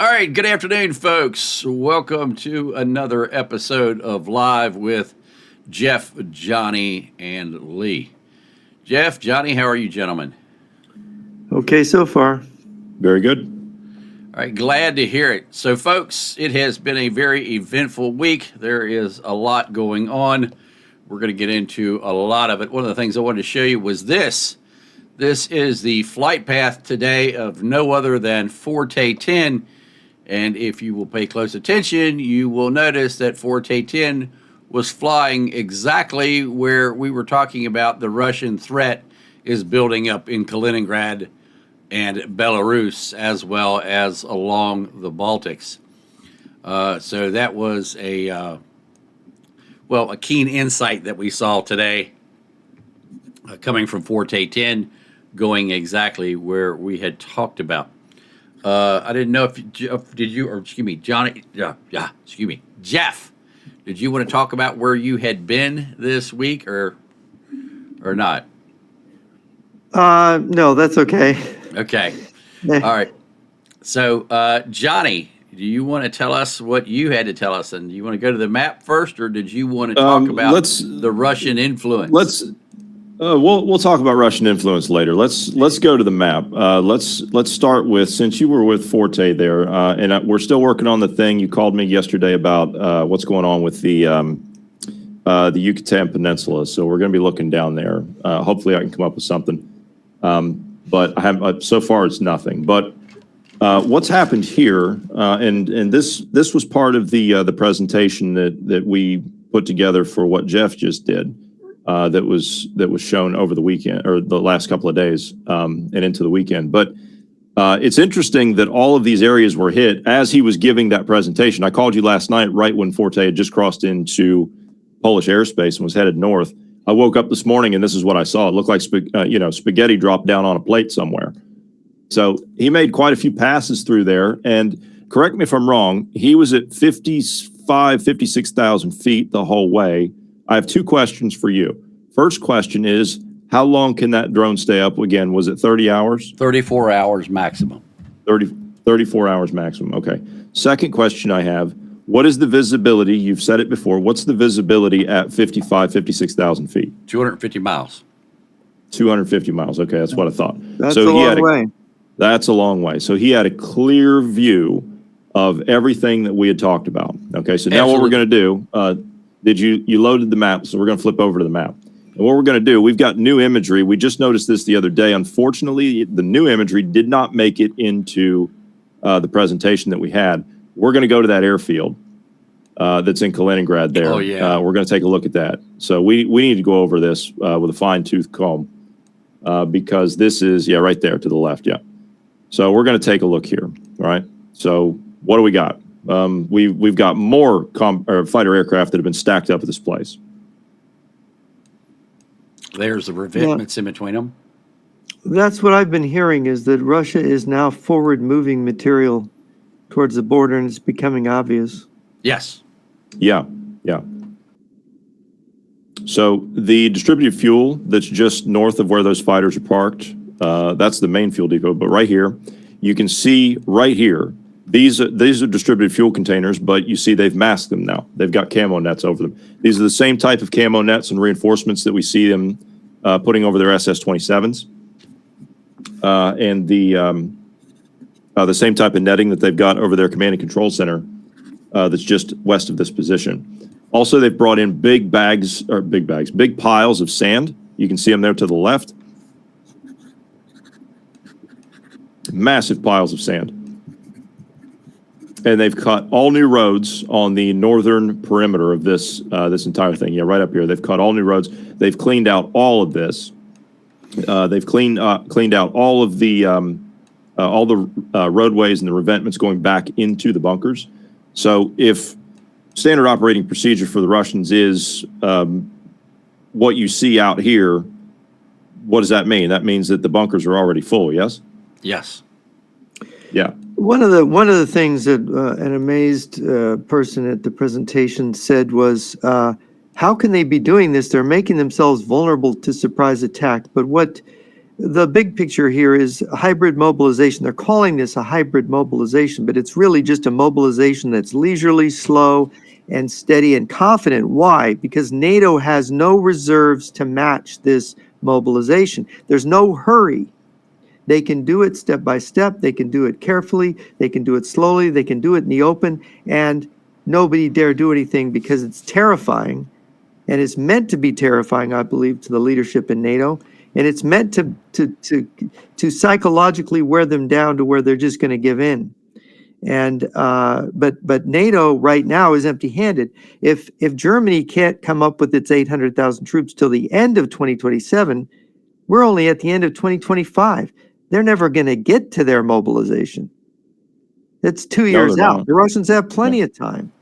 All right, good afternoon, folks. Welcome to another episode of Live with Jeff, Johnny, and Lee. Jeff, Johnny, how are you, gentlemen? Okay, so far. Very good. All right, glad to hear it. So, folks, it has been a very eventful week. There is a lot going on. We're going to get into a lot of it. One of the things I wanted to show you was this. This is the flight path today of no other than Forte 10. And if you will pay close attention, you will notice that Forte 10 was flying exactly where we were talking about the Russian threat is building up in Kaliningrad and Belarus, as well as along the Baltics. So that was a keen insight that we saw today coming from Forte 10, going exactly where we had talked about. I didn't know if Johnny, Jeff, did you want to talk about where you had been this week or not? No, that's okay. Okay. All right. So, Johnny, do you want to tell us what you had to tell us? And do you want to go to the map first, or did you want to talk about the Russian influence? We'll talk about Russian influence later. Let's go to the map. Let's start with, since you were with Forte there, and we're still working on the thing. You called me yesterday about what's going on with the Yucatan Peninsula. So we're going to be looking down there. Hopefully, I can come up with something. But I have so far it's nothing. But what's happened here, and this was part of the presentation that we put together for what Jeff just did. That was shown over the weekend or the last couple of days and into the weekend. But it's interesting that all of these areas were hit as he was giving that presentation. I called you last night right when Forte had just crossed into Polish airspace and was headed north. I woke up this morning and this is what I saw. It looked like spaghetti dropped down on a plate somewhere. So he made quite a few passes through there. And correct me if I'm wrong, he was at 56,000 feet the whole way. I have two questions for you. First question is, how long can that drone stay up again? Was it 30 hours? 34 hours maximum. 34 hours maximum. Okay. Second question I have, what is the visibility? You've said it before. What's the visibility at 56,000 feet? 250 miles. 250 miles. Okay, that's what I thought. That's a long way. That's a long way. So he had a clear view of everything that we had talked about. Okay, so now what we're going to do, you loaded the map, so we're going to flip over to the map. And what we're going to do, we've got new imagery. We just noticed this the other day. Unfortunately, the new imagery did not make it into the presentation that we had. We're going to go to that airfield that's in Kaliningrad there. Oh, yeah. We're going to take a look at that. So we need to go over this with a fine-tooth comb because this is, right there to the left, yeah. So we're going to take a look here, all right? So what do we got? We've got more fighter aircraft that have been stacked up at this place. There's the revetments in between them. That's what I've been hearing, is that Russia is now forward-moving material towards the border, and it's becoming obvious. Yes. Yeah. So the distributed fuel that's just north of where those fighters are parked, that's the main fuel depot. But right here, you can see right here, these are distributed fuel containers, but you see they've masked them now. They've got camo nets over them. These are the same type of camo nets and reinforcements that we see them putting over their SS-27s. And the same type of netting that they've got over their command and control center that's just west of this position. Also, they've brought in big piles of sand. You can see them there to the left. Massive piles of sand. And they've cut all new roads on the northern perimeter of this this entire thing. Yeah, right up here. They've cut all new roads. They've cleaned out all of this. They've cleaned out all of the roadways and the revetments going back into the bunkers. So if standard operating procedure for the Russians is what you see out here, what does that mean? That means that the bunkers are already full, yes? Yes. Yeah. One of the things that an amazed person at the presentation said was, how can they be doing this? They're making themselves vulnerable to surprise attack. But what the big picture here is hybrid mobilization. They're calling this a hybrid mobilization, but it's really just a mobilization that's leisurely, slow, and steady and confident. Why? Because NATO has no reserves to match this mobilization. There's no hurry. They can do it step by step. They can do it carefully. They can do it slowly. They can do it in the open. And nobody dare do anything because it's terrifying. And it's meant to be terrifying, I believe, to the leadership in NATO. And it's meant to psychologically wear them down to where they're just going to give in. And but NATO right now is empty-handed. If Germany can't come up with its 800,000 troops till the end of 2027, we're only at the end of 2025. They're never going to get to their mobilization. That's 2 years they're out. not. The Russians have plenty of time.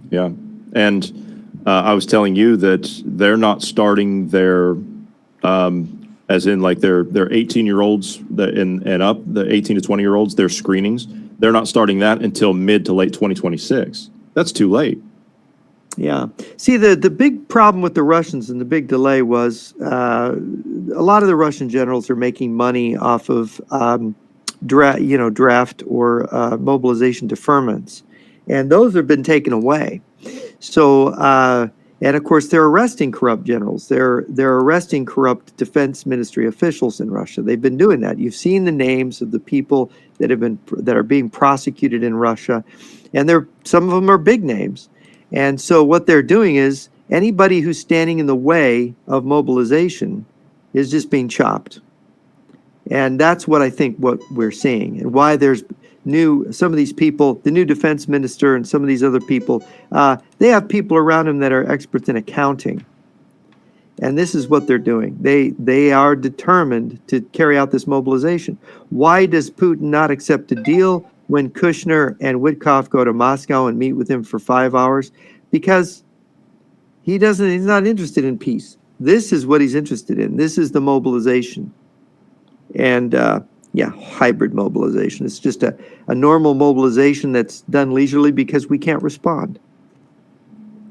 Yeah. And I was telling you that they're not starting their, as in like their 18-year-olds and up, the 18 to 20-year-olds, their screenings, they're not starting that until mid to late 2026. That's too late. Yeah. See, the big problem with the Russians and the big delay was a lot of the Russian generals are making money off of draft or mobilization deferments, and those have been taken away. So, and of course, they're arresting corrupt generals. They're arresting corrupt defense ministry officials in Russia. They've been doing that. You've seen the names of the people that are being prosecuted in Russia, and some of them are big names. And so what they're doing is anybody who's standing in the way of mobilization is just being chopped. And that's what I think what we're seeing and why there's some of these people, the new defense minister and some of these other people, they have people around them that are experts in accounting. And this is what they're doing. They are determined to carry out this mobilization. Why does Putin not accept a deal when Kushner and Witkoff go to Moscow and meet with him for 5 hours? Because he's not interested in peace. This is what he's interested in. This is the mobilization. And hybrid mobilization. It's just a normal mobilization that's done leisurely because we can't respond.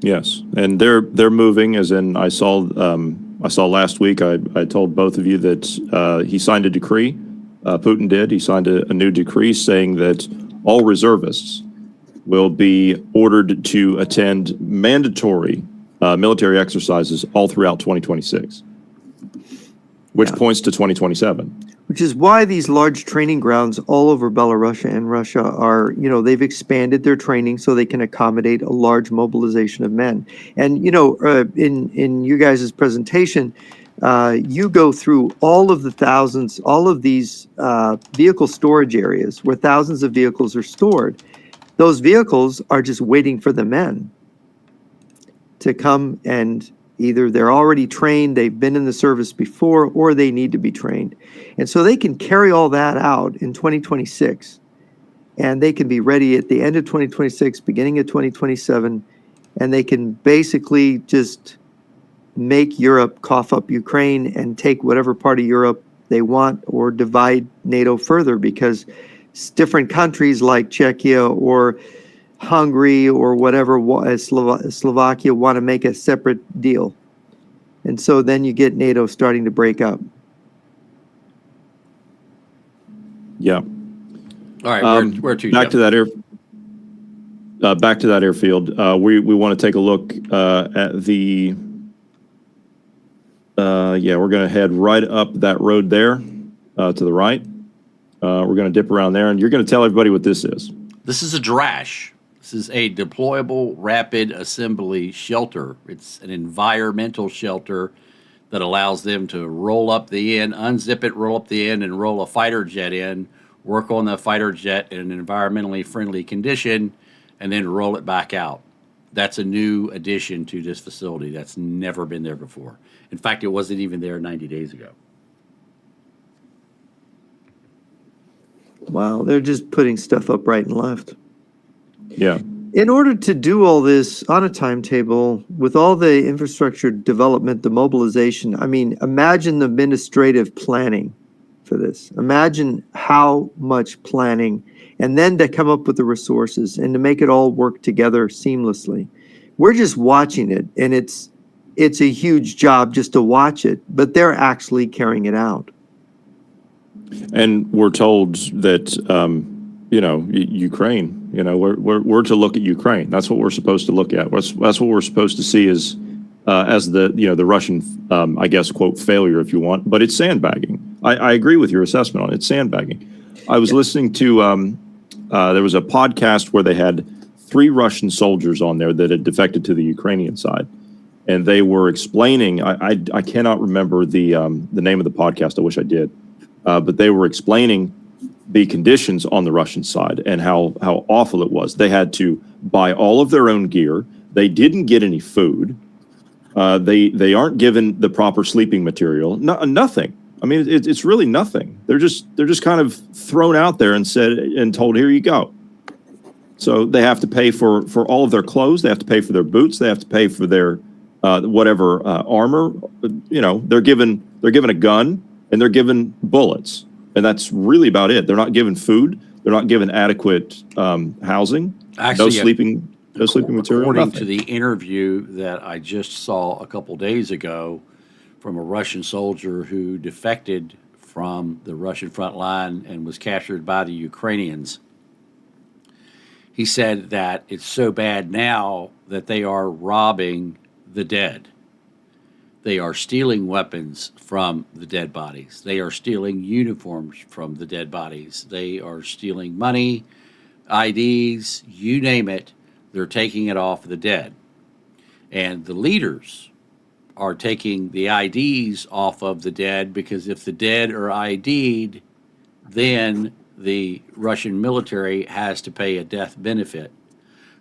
Yes, and they're moving. As in, I saw last week. I told both of you that he signed a decree. Putin did. He signed a new decree saying that all reservists will be ordered to attend mandatory military exercises all throughout 2026, which points to 2027. Which is why these large training grounds all over Belarus and Russia are, they've expanded their training so they can accommodate a large mobilization of men. And, in you guys' presentation, you go through all of these vehicle storage areas where thousands of vehicles are stored. Those vehicles are just waiting for the men to come, and either they're already trained, they've been in the service before, or they need to be trained. And so they can carry all that out in 2026, and they can be ready at the end of 2026, beginning of 2027, and they can basically just make Europe cough up Ukraine and take whatever part of Europe they want, or divide NATO further, because different countries like Czechia or Hungary or whatever, Slovakia, want to make a separate deal. And so then you get NATO starting to break up. Yeah. All right, where to? Back to that airfield. We want to take a look at the. We're going to head right up that road there to the right. We're going to dip around there, and you're going to tell everybody what this is. This is a DRASH. This is a deployable rapid assembly shelter. It's an environmental shelter that allows them to roll up the end, unzip it, roll up the end, and roll a fighter jet in, work on the fighter jet in an environmentally friendly condition, and then roll it back out. That's a new addition to this facility. That's never been there before. In fact, it wasn't even there 90 days ago. Wow, they're just putting stuff up right and left. Yeah. In order to do all this on a timetable, with all the infrastructure development, the mobilization, imagine the administrative planning for this. Imagine how much planning, and then to come up with the resources and to make it all work together seamlessly. We're just watching it, and it's a huge job just to watch it, but they're actually carrying it out. And we're told that, Ukraine, we're to look at Ukraine. That's what we're supposed to look at. That's what we're supposed to see as the Russian, I guess, quote, failure, if you want. But it's sandbagging. I agree with your assessment on it. It's sandbagging. I was listening to, there was a podcast where they had 3 Russian soldiers on there that had defected to the Ukrainian side. And they were explaining, I cannot remember the name of the podcast. I wish I did. But they were explaining the conditions on the Russian side and how awful it was. They had to buy all of their own gear. They didn't get any food. They aren't given the proper sleeping material. Nothing. I mean, it's really nothing. They're just kind of thrown out there and told, here you go. So they have to pay for all of their clothes. They have to pay for their boots. They have to pay for their whatever armor. They're given a gun and they're given bullets, and that's really about it. They're not given food. They're not given adequate housing. Actually, no sleeping material. According Nothing. to the interview that I just saw a couple days ago from a Russian soldier who defected from the Russian front line and was captured by the Ukrainians, he said that it's so bad now that they are robbing the dead. They are stealing weapons from the dead bodies. They are stealing uniforms from the dead bodies. They are stealing money, IDs, you name it. They're taking it off the dead. And the leaders are taking the IDs off of the dead, because if the dead are ID'd, then the Russian military has to pay a death benefit.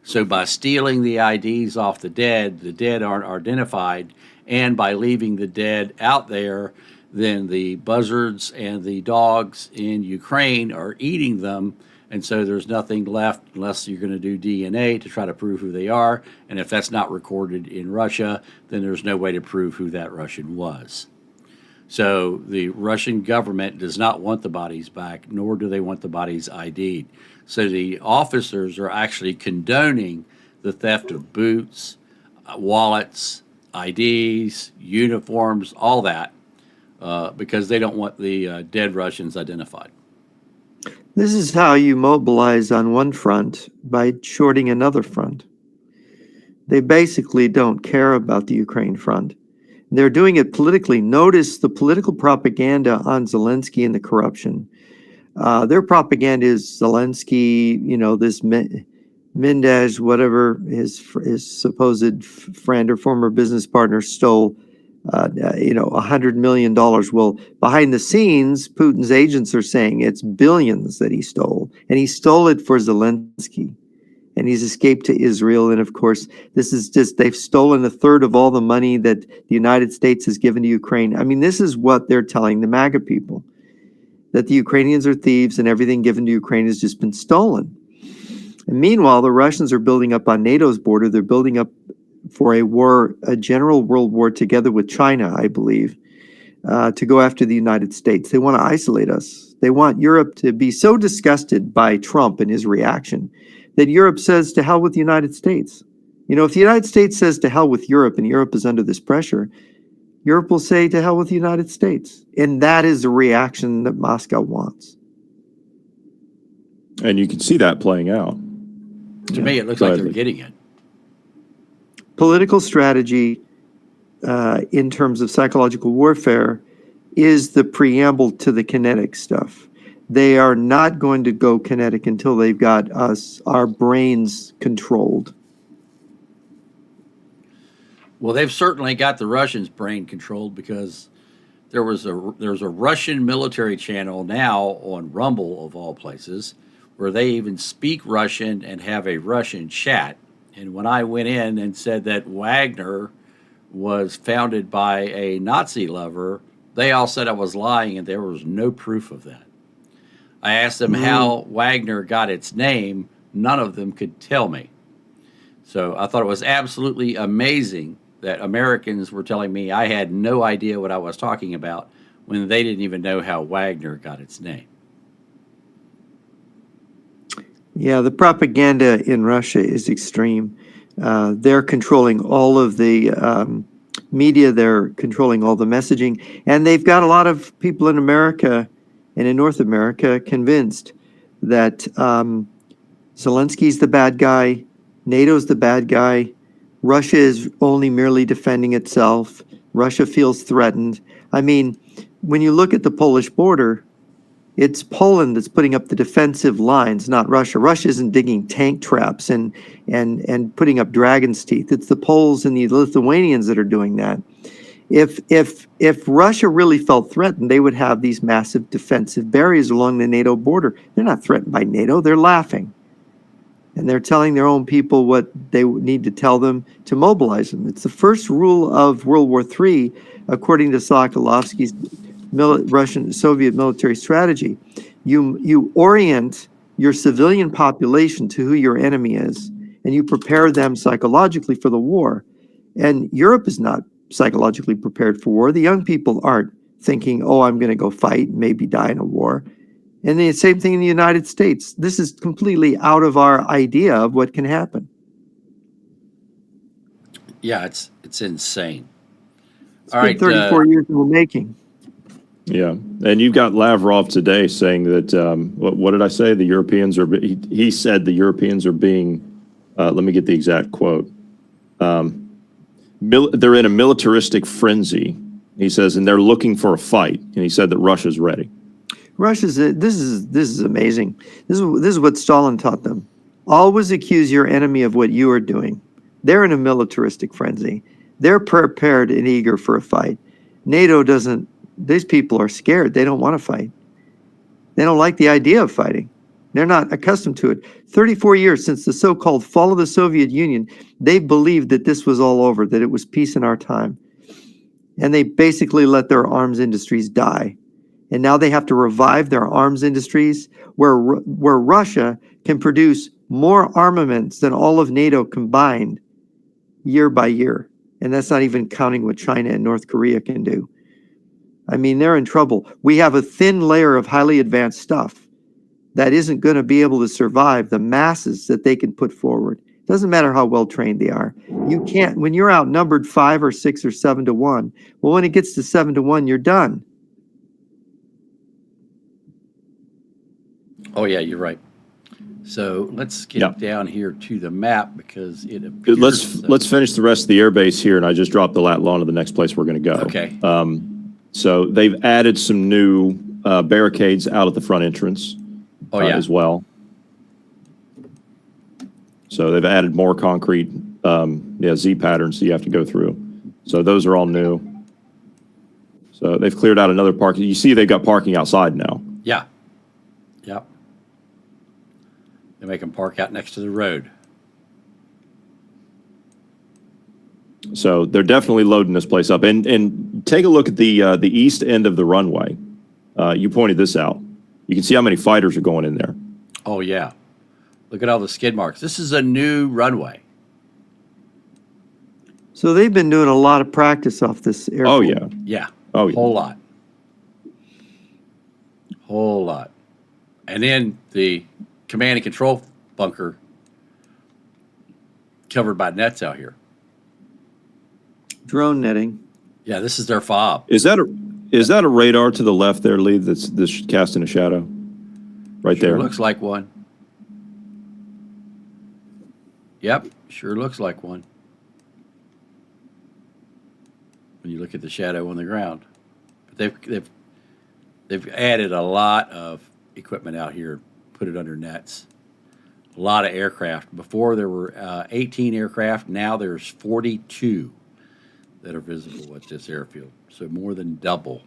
So by stealing the IDs off the dead aren't identified, and by leaving the dead out there, then the buzzards and the dogs in Ukraine are eating them, and so there's nothing left unless you're going to do DNA to try to prove who they are, and if that's not recorded in Russia, then there's no way to prove who that Russian was. So the Russian government does not want the bodies back, nor do they want the bodies ID'd. So the officers are actually condoning the theft of boots, wallets, IDs, uniforms, all that, because they don't want the dead Russians identified. This is how you mobilize on one front by shorting another front. They basically don't care about the Ukraine front. They're doing it politically. Notice the political propaganda on Zelensky and the corruption. Their propaganda is Zelensky, this Mendez, whatever his supposed friend or former business partner stole, $100 million. Well, behind the scenes, Putin's agents are saying it's billions that he stole, and he stole it for Zelensky. And he's escaped to Israel. And of course, this is they've stolen a third of all the money that the United States has given to Ukraine. I mean, this is what they're telling the MAGA people, that the Ukrainians are thieves and everything given to Ukraine has just been stolen. And meanwhile, the Russians are building up on NATO's border. They're building up for a general world war together with China, I believe, to go after the United States. They want to isolate us. They want Europe to be so disgusted by Trump and his reaction that Europe says to hell with the United States. If the United States says to hell with Europe and Europe is under this pressure, Europe will say to hell with the United States. And that is the reaction that Moscow wants. And you can see that playing out. To me, it looks like they're getting it. Political strategy in terms of psychological warfare is the preamble to the kinetic stuff. They are not going to go kinetic until they've got our brains controlled. Well, they've certainly got the Russians' brain controlled, because there's a Russian military channel now on Rumble, of all places, where they even speak Russian and have a Russian chat. And when I went in and said that Wagner was founded by a Nazi lover, they all said I was lying, and there was no proof of that. I asked them how Wagner got its name. None of them could tell me. So I thought it was absolutely amazing that Americans were telling me I had no idea what I was talking about when they didn't even know how Wagner got its name. Yeah, the propaganda in Russia is extreme. They're controlling all of the media. They're controlling all the messaging. And they've got a lot of people in America and in North America convinced that Zelensky's the bad guy, NATO's the bad guy, Russia is only merely defending itself, Russia feels threatened. I mean, when you look at the Polish border, it's Poland that's putting up the defensive lines, not Russia. Russia isn't digging tank traps and putting up dragon's teeth. It's the Poles and the Lithuanians that are doing that. If Russia really felt threatened, they would have these massive defensive barriers along the NATO border. They're not threatened by NATO. They're laughing. And they're telling their own people what they need to tell them to mobilize them. It's the first rule of World War III, according to Sokolovsky's Russian Soviet military strategy. You orient your civilian population to who your enemy is, and you prepare them psychologically for the war. And Europe is not psychologically prepared for war. The young people aren't thinking, oh, I'm going to go fight, maybe die in a war. And the same thing in the United States. This is completely out of our idea of what can happen. Yeah, it's insane. It's been 34 years in the making. Yeah, and you've got Lavrov today saying that, what did I say? The Europeans are, he said the Europeans are being, let me get the exact quote. They're in a militaristic frenzy, he says, and they're looking for a fight. And he said that Russia's ready. This is amazing. This is what Stalin taught them. Always accuse your enemy of what you are doing. They're in a militaristic frenzy. They're prepared and eager for a fight. NATO doesn't. These people are scared. They don't want to fight. They don't like the idea of fighting. They're not accustomed to it. 34 years since the so-called fall of the Soviet Union, they believed that this was all over, that it was peace in our time. And they basically let their arms industries die. And now they have to revive their arms industries where Russia can produce more armaments than all of NATO combined year by year. And that's not even counting what China and North Korea can do. I mean, they're in trouble. We have a thin layer of highly advanced stuff that isn't going to be able to survive the masses that they can put forward. Doesn't matter how well trained they are. You can't, when you're outnumbered 5 or 6 or 7 to 1, well, when it gets to 7 to 1, you're done. Oh, yeah, you're right. So let's get down here to the map because it appears... Let's finish the rest of the airbase here, and I just dropped the lat lawn to the next place we're going to go. Okay. So they've added some new barricades out at the front entrance as well. So they've added more concrete Z patterns that you have to go through. So those are all new. So they've cleared out another parking. You see they've got parking outside now. Yeah. Yep. They make them park out next to the road. So they're definitely loading this place up. And take a look at the east end of the runway. You pointed this out. You can see how many fighters are going in there. Oh, yeah. Look at all the skid marks. This is a new runway. So they've been doing a lot of practice off this airport. Oh, yeah. Yeah. Oh, yeah. Whole lot. Whole lot. And then the command and control bunker covered by nets out here. Drone netting. Yeah, this is their fob. Is that a radar to the left there, Lee, that's casting a shadow? Right Sure there. Looks like one. Yep, sure looks like one. When you look at the shadow on the ground. But they've added a lot of equipment out here, put it under nets. A lot of aircraft. Before there were 18 aircraft, now there's 42 that are visible at this airfield. So more than double.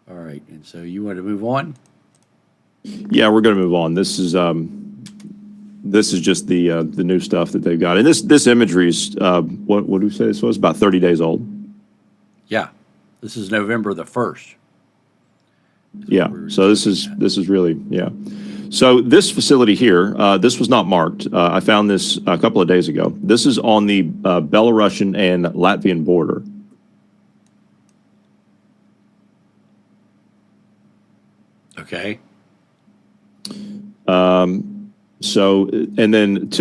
All right, and so you want to move on? Yeah, we're going to move on. This is just the new stuff that they've got, and this imagery is what do we say this was? About 30 days old. Yeah, this is November the 1st. Yeah, so this is really So this facility here, this was not marked. I found this a couple of days ago. This is on the Belarusian and Latvian border. Okay. So, and then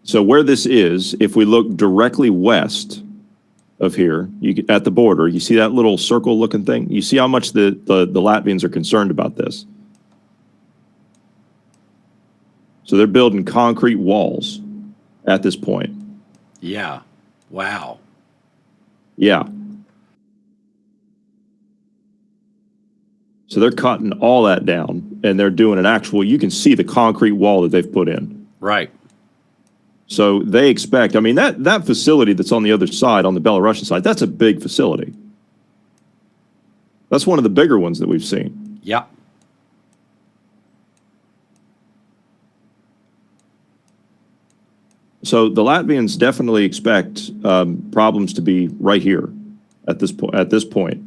so where this is, if we look directly west, of here, at the border, you see that little circle-looking thing? You see how much the Latvians are concerned about this. So they're building concrete walls at this point. Yeah. Wow. Yeah. So they're cutting all that down, and they're doing an actual, you can see the concrete wall that they've put in. Right. So they expect, I mean, that facility that's on the other side, on the Belarusian side, that's a big facility. That's one of the bigger ones that we've seen. Yeah. So the Latvians definitely expect problems to be right here at this point,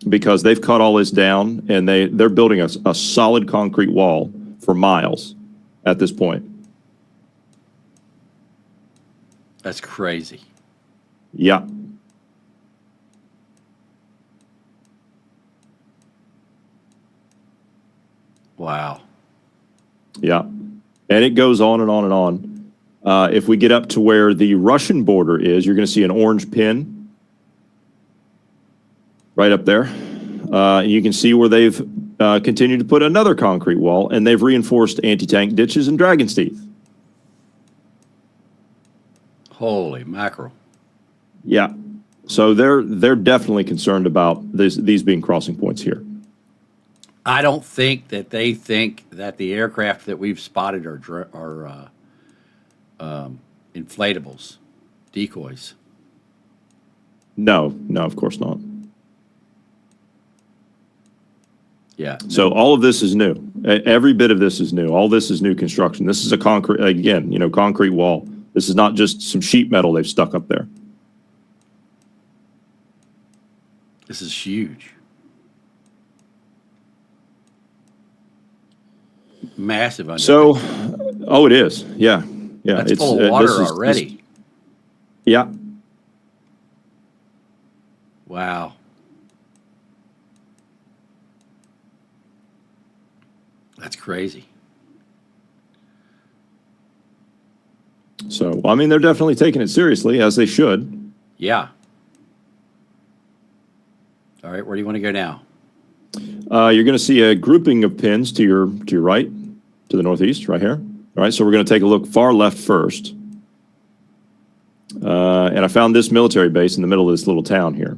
because they've cut all this down, and they're building a solid concrete wall for miles at this point. That's crazy. Yeah. Wow. Yeah. And it goes on and on and on. If we get up to where the Russian border is, you're going to see an orange pin right up there. And you can see where they've continued to put another concrete wall, and they've reinforced anti-tank ditches and dragon's teeth. Holy mackerel. Yeah. So they're definitely concerned about these being crossing points here. I don't think that they think that the aircraft that we've spotted are inflatables, decoys. No, of course not. Yeah. So all of this is new. Every bit of this is new. All this is new construction. This is a concrete, again, concrete wall. This is not just some sheet metal they've stuck up there. This is huge. Massive. So, it is. Yeah. Yeah. That's full of water already. Yeah. Wow. That's crazy. So, I mean, they're definitely taking it seriously, as they should. Yeah. All right, where do you want to go now? You're going to see a grouping of pins to your right, to the northeast, right here. All right, so we're going to take a look far left first. And I found this military base in the middle of this little town here.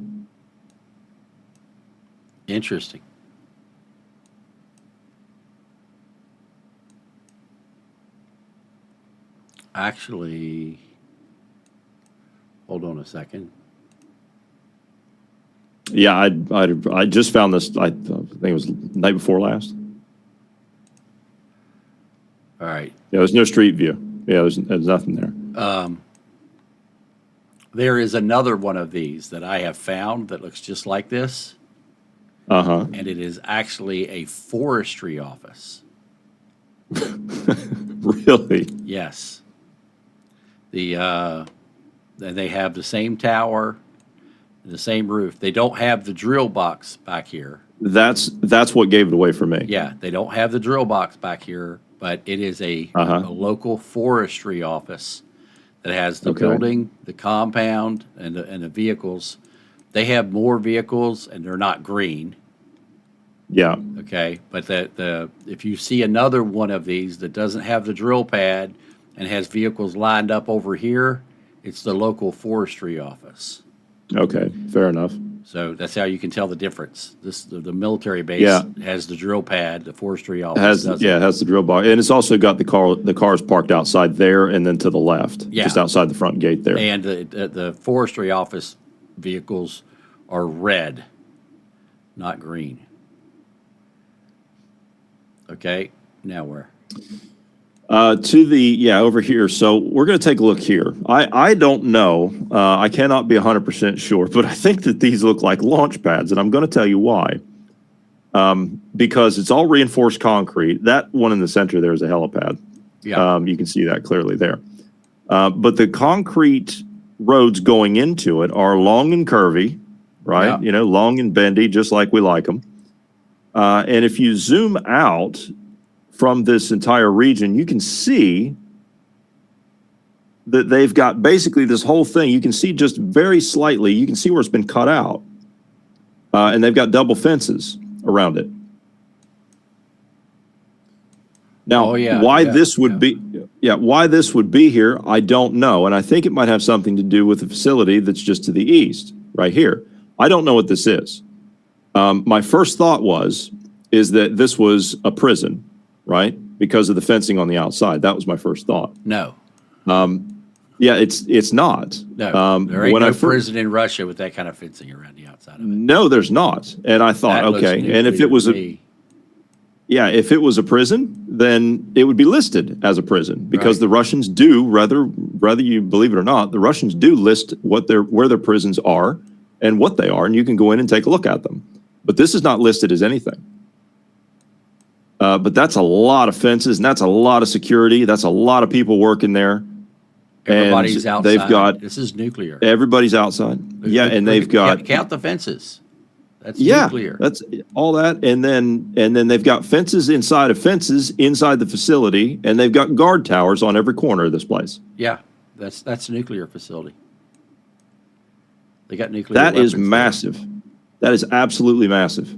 Interesting. Actually, hold on a second. Yeah, I just found this, I think it was the night before last. All right. Yeah, there's no street view. Yeah, there's nothing there. There is another one of these that I have found that looks just like this. Uh-huh. And it is actually a forestry office. Really? Yes. They have the same tower, the same roof. They don't have the drill box back here. That's what gave it away for me. Yeah, they don't have the drill box back here, but it is a local forestry office that has the building, the compound, and the vehicles. They have more vehicles, and they're not green. Yeah. Okay, but if you see another one of these that doesn't have the drill pad and has vehicles lined up over here, it's the local forestry office. Okay, fair enough. So that's how you can tell the difference. The military base has the drill pad, the forestry office doesn't. It has the drill bar, and it's also got the cars parked outside there, and then to the left, just outside the front gate there. And the forestry office vehicles are red, not green. Okay, now where? Over here. So we're going to take a look here. I don't know. I cannot be 100% sure, but I think that these look like launch pads, and I'm going to tell you why. Because it's all reinforced concrete. That one in the center there is a helipad. Yeah. You can see that clearly there. But the concrete roads going into it are long and curvy, right? Yeah. Long and bendy, just like we like them. And if you zoom out from this entire region, you can see that they've got basically this whole thing. You can see just very slightly, you can see where it's been cut out. And they've got double fences around it. Now, Oh, yeah, why yeah, this would why this would be here, I don't know. And I think it might have something to do with the facility that's just to the east, right here. I don't know what this is. My first thought is that this was a prison, right? Because of the fencing on the outside. That was my first thought. No, Yeah, it's not. no. There ain't when no I fir- prison in Russia with that kind of fencing around the outside of it. No, there's not. And I thought, That looks okay, and if nuclear it was to a me. yeah, if it was a prison, then it would be listed as a prison because Right. the Russians do, whether you believe it or not, the Russians do list where their prisons are and what they are, and you can go in and take a look at them. But this is not listed as anything. But that's a lot of fences, and that's a lot of security. That's a lot of people working there. Everybody's and outside. they've got- This is nuclear. Everybody's outside. Yeah, and they've got count the fences. That's yeah, nuclear. that's all that, and then they've got fences inside of fences inside the facility, and they've got guard towers on every corner of this place. Yeah, that's a nuclear facility. They got nuclear. That is weapons there. massive. That is absolutely massive.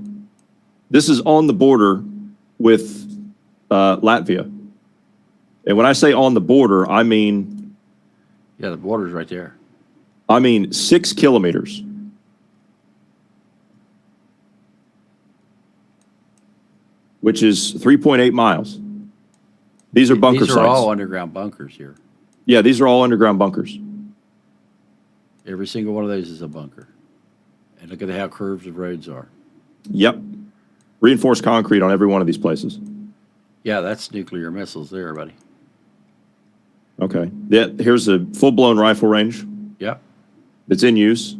This is on the border with Latvia, and when I say on the border, I mean Yeah, the border's right there. 6 kilometers. Which is 3.8 miles. These are bunker These are sites. all underground bunkers here. Yeah, these are all underground bunkers. Every single one of those is a bunker. And look at how curved the roads are. Yep. Reinforced concrete on every one of these places. Yeah, that's nuclear missiles there, buddy. Okay. Yeah, here's a full-blown rifle range Yep. that's in use.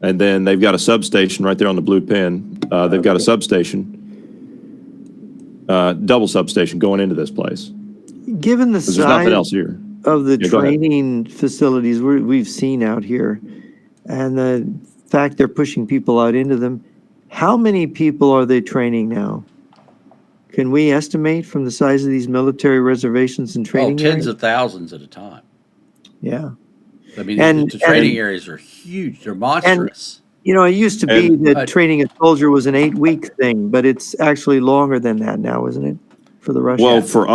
And then they've got a substation right there on the blue pin. They've got a substation, double substation going into this place. Given the 'Cause there's nothing size else here. of the Yeah, go ahead. training facilities we've seen out here, and the fact they're pushing people out into them, how many people are they training now? Can we estimate from the size of these military reservations and Oh, training tens areas? of thousands at a time. Yeah. I mean, And- the training and- areas are huge. They're monstrous. You know, it used to be And- that training a soldier was an 8-week thing, but it's actually longer than that now, isn't it? For the Russians. Well, for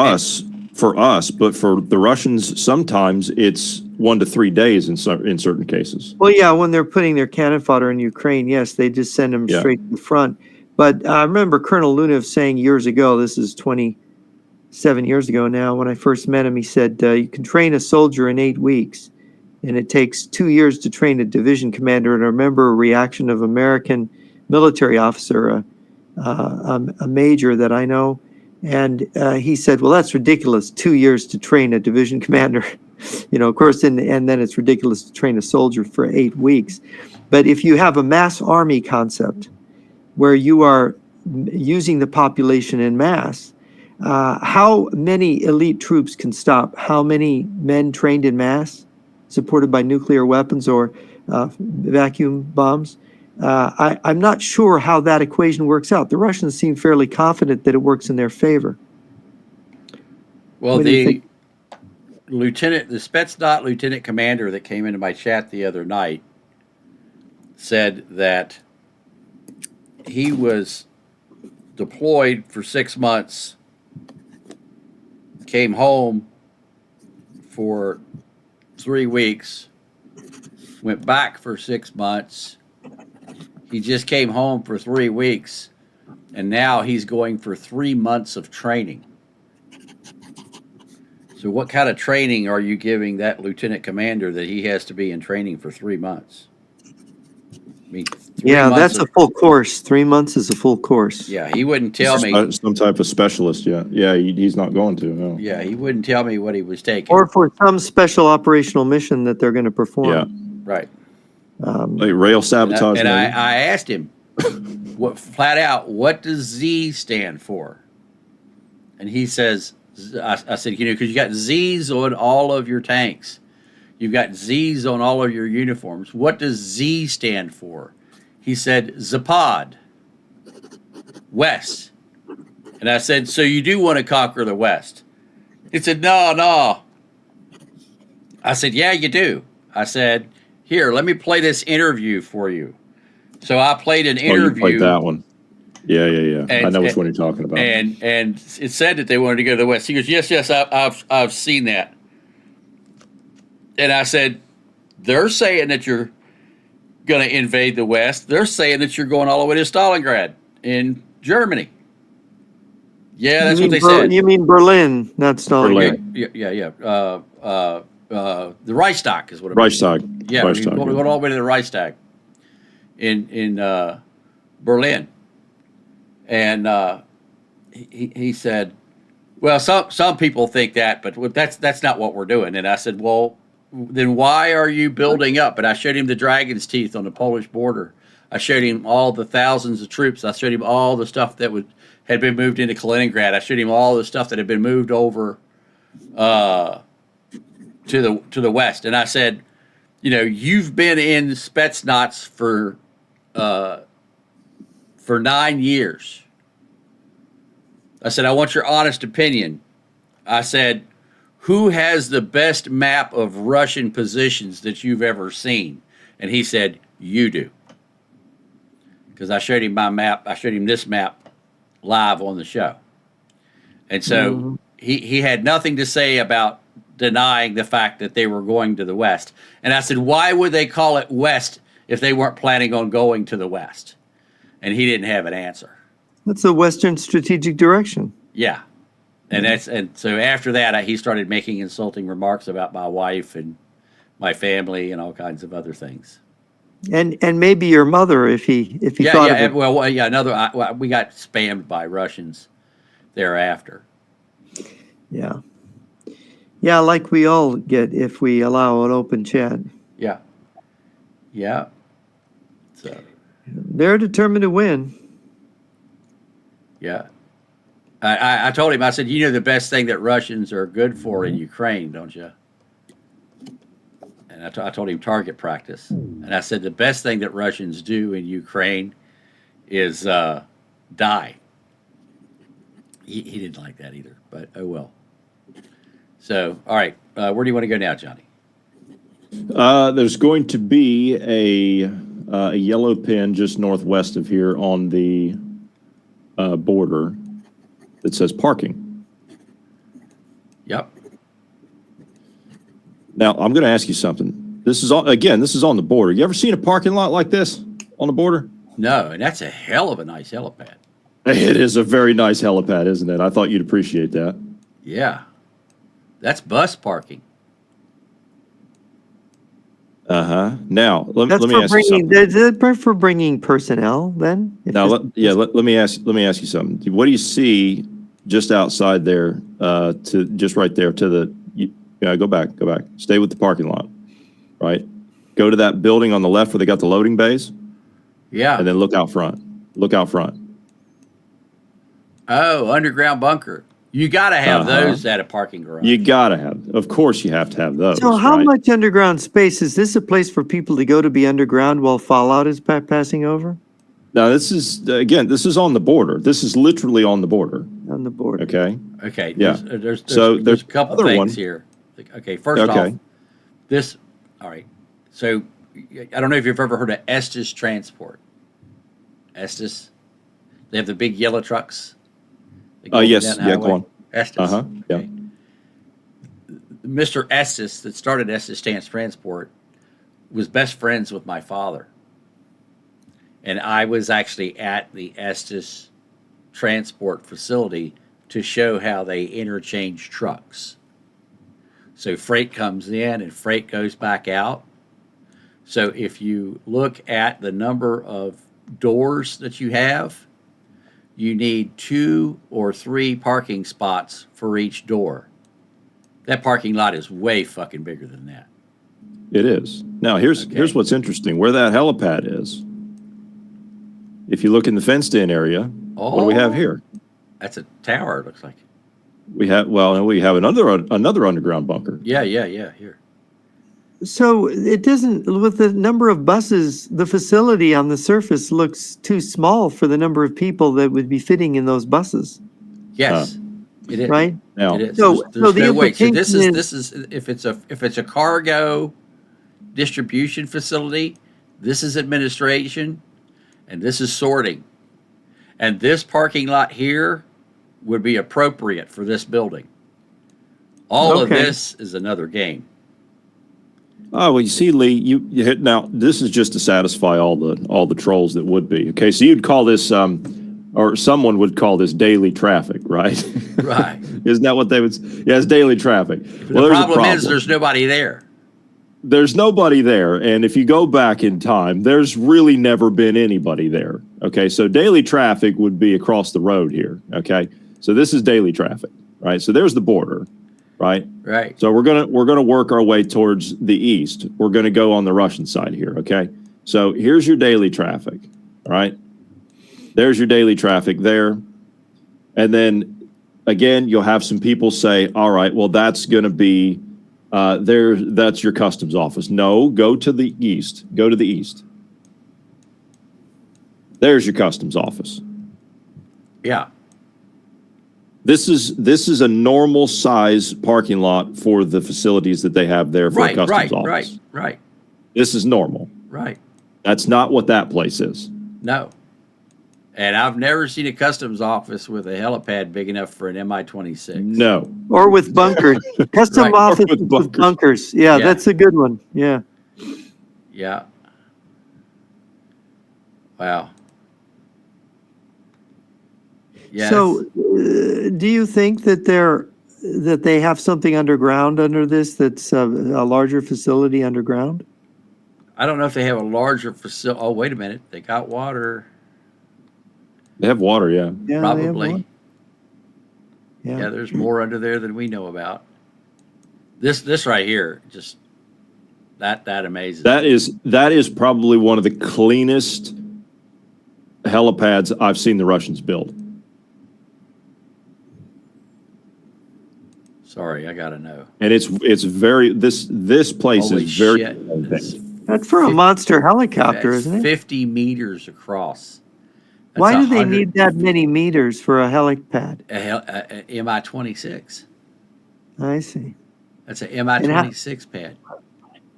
us, but for the Russians, sometimes it's 1 to 3 days in certain cases. Well, yeah, when they're putting their cannon fodder in Ukraine, yes, they just send them Yeah. straight to the front. But I remember Colonel Lunev saying years ago, this is 27 years ago now, when I first met him, he said, you can train a soldier in 8 weeks, and it takes 2 years to train a division commander. And I remember a reaction of American military officer, a major that I know, and he said, well, that's ridiculous, 2 years to train a division commander. You know, of course, and then it's ridiculous to train a soldier for 8 weeks. But if you have a mass army concept where you are using the population in mass, how many elite troops can stop how many men trained in mass, supported by nuclear weapons or vacuum bombs? I'm not sure how that equation works out. The Russians seem fairly confident that it works in their favor. Well, What do you the think? the Spetsnaz lieutenant commander that came into my chat the other night said that he was deployed for 6 months, came home for 3 weeks, went back for 6 months. He just came home for 3 weeks, and now he's going for 3 months of training. So what kind of training are you giving that lieutenant commander that he has to be in training for 3 months? I mean, 3 Yeah, months that's a of- full course. 3 months is a full course. yeah, he wouldn't tell me. Some type of specialist, yeah, he's not going to, no. Yeah, he wouldn't tell me what he was taking. Or for some special operational mission that they're going to perform. Yeah, Right. like rail And, sabotage. I, and maybe. I asked him, what flat out, what does Z stand for? And he says, I said, you know, because you got Z's on all of your tanks. You've got Z's on all of your uniforms. What does Z stand for? He said, Zapad, West. And I said, so you do want to conquer the West? He said, no, no. I said, yeah, you do. I said, here, let me play this interview for you. So I played an Oh, you interview. played that one. Yeah. I And- know which one you're talking about. and it said that they wanted to go to the West. He goes, yes, I've seen that. And I said, they're saying that you're going to invade the West. They're saying that you're going all the way to Stalingrad in Germany. Yeah, that's what they said. You mean Berlin, not Stalingrad. Berlin. Yeah. The Reichstag is what it means. Reichstag. Yeah, we're Reichstag, going all the way to the Reichstag in Berlin. And he said, well, some people think that, but that's not what we're doing. And I said, well, then why are you building up? And I showed him the dragon's teeth on the Polish border. I showed him all the thousands of troops. I showed him all the stuff that had been moved into Kaliningrad. I showed him all the stuff that had been moved over to the west. And I said, you've been in Spetsnaz for 9 years. I said, I want your honest opinion. I said, who has the best map of Russian positions that you've ever seen? And he said, you do. Because I showed him my map. I showed him this map live on the show. And so he had nothing to say about denying the fact that they were going to the West. And I said, why would they call it West if they weren't planning on going to the West? And he didn't have an answer. That's the Western strategic direction. Yeah. And so after that, he started making insulting remarks about my wife and my family and all kinds of other things. And maybe your mother, if he thought of it. Well, yeah, we got spammed by Russians thereafter. Yeah. Yeah, like we all get if we allow an open chat. Yeah. Yeah. So, They're determined to win. yeah. I told him, I said, the best thing that Russians are good for in Ukraine, don't you? And I told him target practice. And I said, the best thing that Russians do in Ukraine is die. He didn't like that either, but oh well. So, all right, where do you want to go now, Johnny? There's going to be a yellow pin just northwest of here on the border that says parking. Yep. Now, I'm going to ask you something. This is on the border. You ever seen a parking lot like this on the border? No, and that's a hell of a nice helipad. It is a very nice helipad, isn't it? I thought you'd appreciate that. Yeah. That's bus parking. Now, let That's me for ask you something. bringing. For bringing personnel, then. Now, let me ask you something. What do you see just outside there? Just right there to the. Go back. Stay with the parking lot, right? Go to that building on the left where they got the loading bays, Yeah. and then look out front. Oh, underground bunker. You got to have those at a parking garage. You gotta have. Of course, you have to have those. So, how right? much underground space is this? A place for people to go to be underground while fallout is passing over Now, this is on the border. This is literally on the border. on the border? Okay. Okay. Yeah. There's So a couple another things one. here. Okay. First off, this. All right. So I don't know if you've ever heard of Estes Transport. Estes. They have the big yellow trucks. Yes. Down the Yeah. highway. Go on. Estes. Yeah. Okay. Mr. Estes that started Estes Transport was best friends with my father. And I was actually at the Estes Transport facility to show how they interchange trucks. So freight comes in and freight goes back out. So if you look at the number of doors that you have, you need 2 or 3 parking spots for each door. That parking lot is way fucking bigger than that. It is. Now, here's what's interesting. Where that helipad is, if you look in the fenced-in area, what do we have here? That's a tower, it looks like. We have another underground bunker. Yeah, here. So it doesn't, with the number of buses, the facility on the surface looks too small for the number of people that would be fitting in those buses. Yes. It is. right? Now, It is. So- There's so the no way. So this implication is if it's a cargo distribution facility, this is administration, and this is sorting, and this parking lot here would be appropriate for this building. All of Okay. this is another game. oh, well, you see, Lee, you hit now. This is just to satisfy all the trolls that would be. Okay, so you'd call this, or someone would call this daily traffic, right? Right. Isn't that what they would? Yeah, it's daily traffic. The Well, there's a problem is problem. there's nobody there. There's nobody there, and if you go back in time, there's really never been anybody there. Okay, so daily traffic would be across the road here. Okay, so this is daily traffic, right? So there's the border, right? Right. So we're gonna work our way towards the east. We're gonna go on the Russian side here, okay? So here's your daily traffic, all right? There's your daily traffic there. And then again, you'll have some people say, all right, well, that's gonna be that's your customs office. No, go to the east. Go to the east. There's your customs office. Yeah. This is a normal size parking lot for the facilities that they have there for a Right. customs Right. office. Right. Right. This is normal. Right. That's not what that place is. No. And I've never seen a customs office with a helipad big enough for an MI-26. No. Or with bunkers. Custom Right. office Or with with bunkers. bunkers. Yeah, Yeah. that's a good one. Yeah. Yeah. Wow. Yes. So, do you think that they have something underground under this that's a larger facility underground? I don't know if they have a larger facility. Oh, wait a minute. They got water. They have water, yeah. Yeah, they have Probably. one. Yeah. Yeah. There's more under there than we know about. This right here, just that amazes. That is probably one of the cleanest helipads I've seen the Russians build. Sorry, I gotta know. And it's very this place Holy is very shit. It's, That's for a monster helicopter, it's isn't it? 50 meters across. That's Why do they 100 need that many meters for a helipad? a MI-26? I see. That's an MI-26 pad.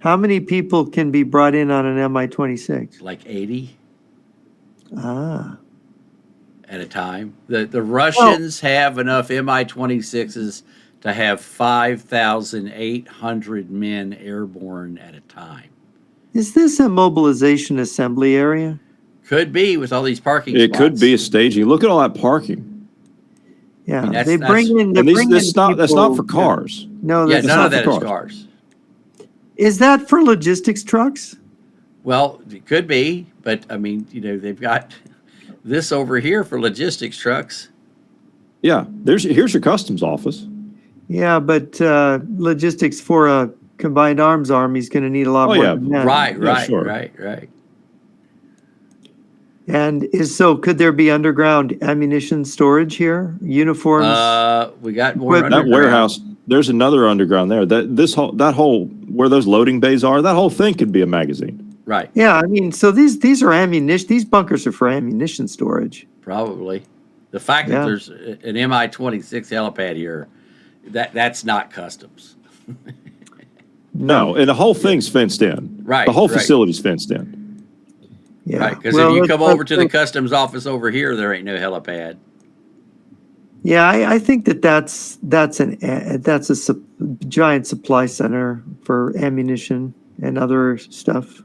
How many people can be brought in on an Mi-26? Like 80 Ah, at a time. The Russians have enough Mi-26s to have 5,800 men airborne at a time. is this a mobilization assembly area? Could be with all these parking it spots. could be a staging. Look at all that parking. Yeah, mean, they bring in. They And these bring that's in not for people- cars. No, Yeah, that's none not. of that for is cars. cars. Is that for logistics trucks? Well, it could be, but I mean, they've got this over here for logistics trucks. Yeah, here's your customs office. Yeah, but logistics for a combined arms army is going to need a lot Oh, more yeah. than that. Right, Yeah, right, sure. right. And could there be underground ammunition storage here? Uniforms? We got more Equipment. That underground. warehouse, there's another underground there. That whole where those loading bays are, that whole thing could be a magazine. Right, Yeah, I mean, so these are ammunition. These bunkers are for ammunition storage. probably. The fact Yeah. that there's an MI-26 helipad here, that's not customs. No, and the whole thing's fenced in. Right, The whole right. facility's fenced in. Yeah. Right, because Well, if you let's- come over to the let's- customs office over here, there ain't no helipad. Yeah, I think that's a giant supply center for ammunition and other stuff.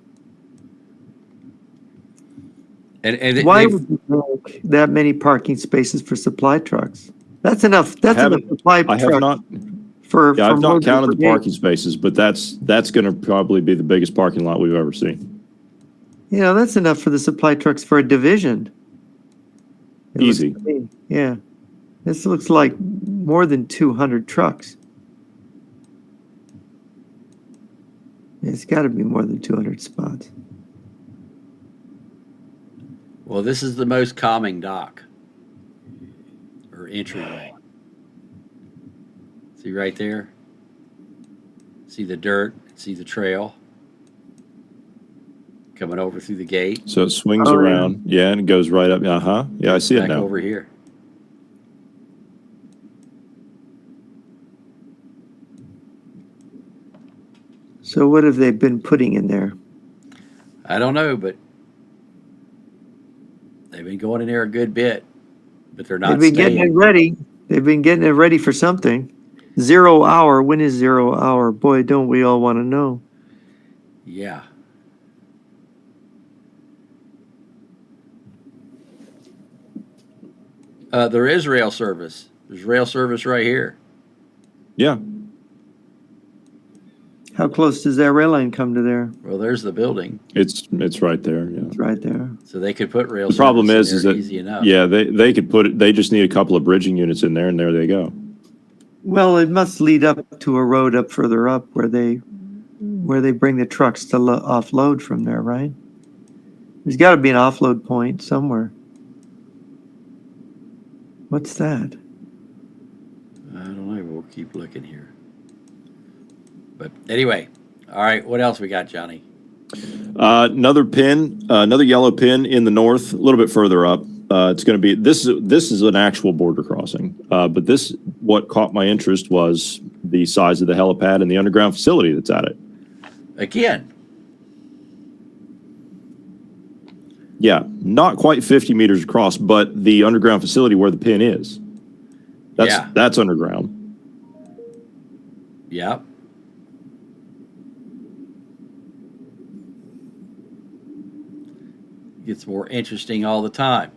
And Why they've- would you make that many parking spaces for supply trucks? That's enough. That's enough haven't- supply I have trucks not. for. Yeah, for I've not more than counted the brigade. parking spaces, but that's going to probably be the biggest parking lot we've ever seen. You know, that's enough for the supply trucks for a division. It looks Easy. to me. Yeah, this looks like more than 200 trucks. It's got to be more than 200 spots. well, this is the most calming dock or entryway. See right there? See the dirt? See the trail? Coming over through the gate, So it swings Oh, yeah. around, yeah, and it goes right up. Yeah, I see it back now. over here. So what have they been putting in there? I don't know, but they've been going in there a good bit, but they're not They've been getting it staying. ready. They've been getting it ready for something. 0 hour. When is 0 hour? Boy, don't we all want to know. Yeah. There is rail service. There's rail service right here. Yeah. How close does that rail line come to there? Well, there's the building, It's right there. Yeah. It's right there. so they could put rail The problem service is in there that easy enough. yeah, they could put it. They just need a couple of bridging units in there, and there they go. Well, it must lead up to a road up further up where they bring the trucks to offload from there, right? There's got to be an offload point somewhere. What's that? I don't know. We'll keep looking here. But anyway, all right. What else we got, Johnny? Another pin, another yellow pin in the north, a little bit further up. It's going to be this is an actual border crossing. But what caught my interest was the size of the helipad and the underground facility that's at it. Again, Yeah, not quite 50 meters across, but the underground facility where the pin is. Yeah. That's underground. yep. Gets more interesting all the time.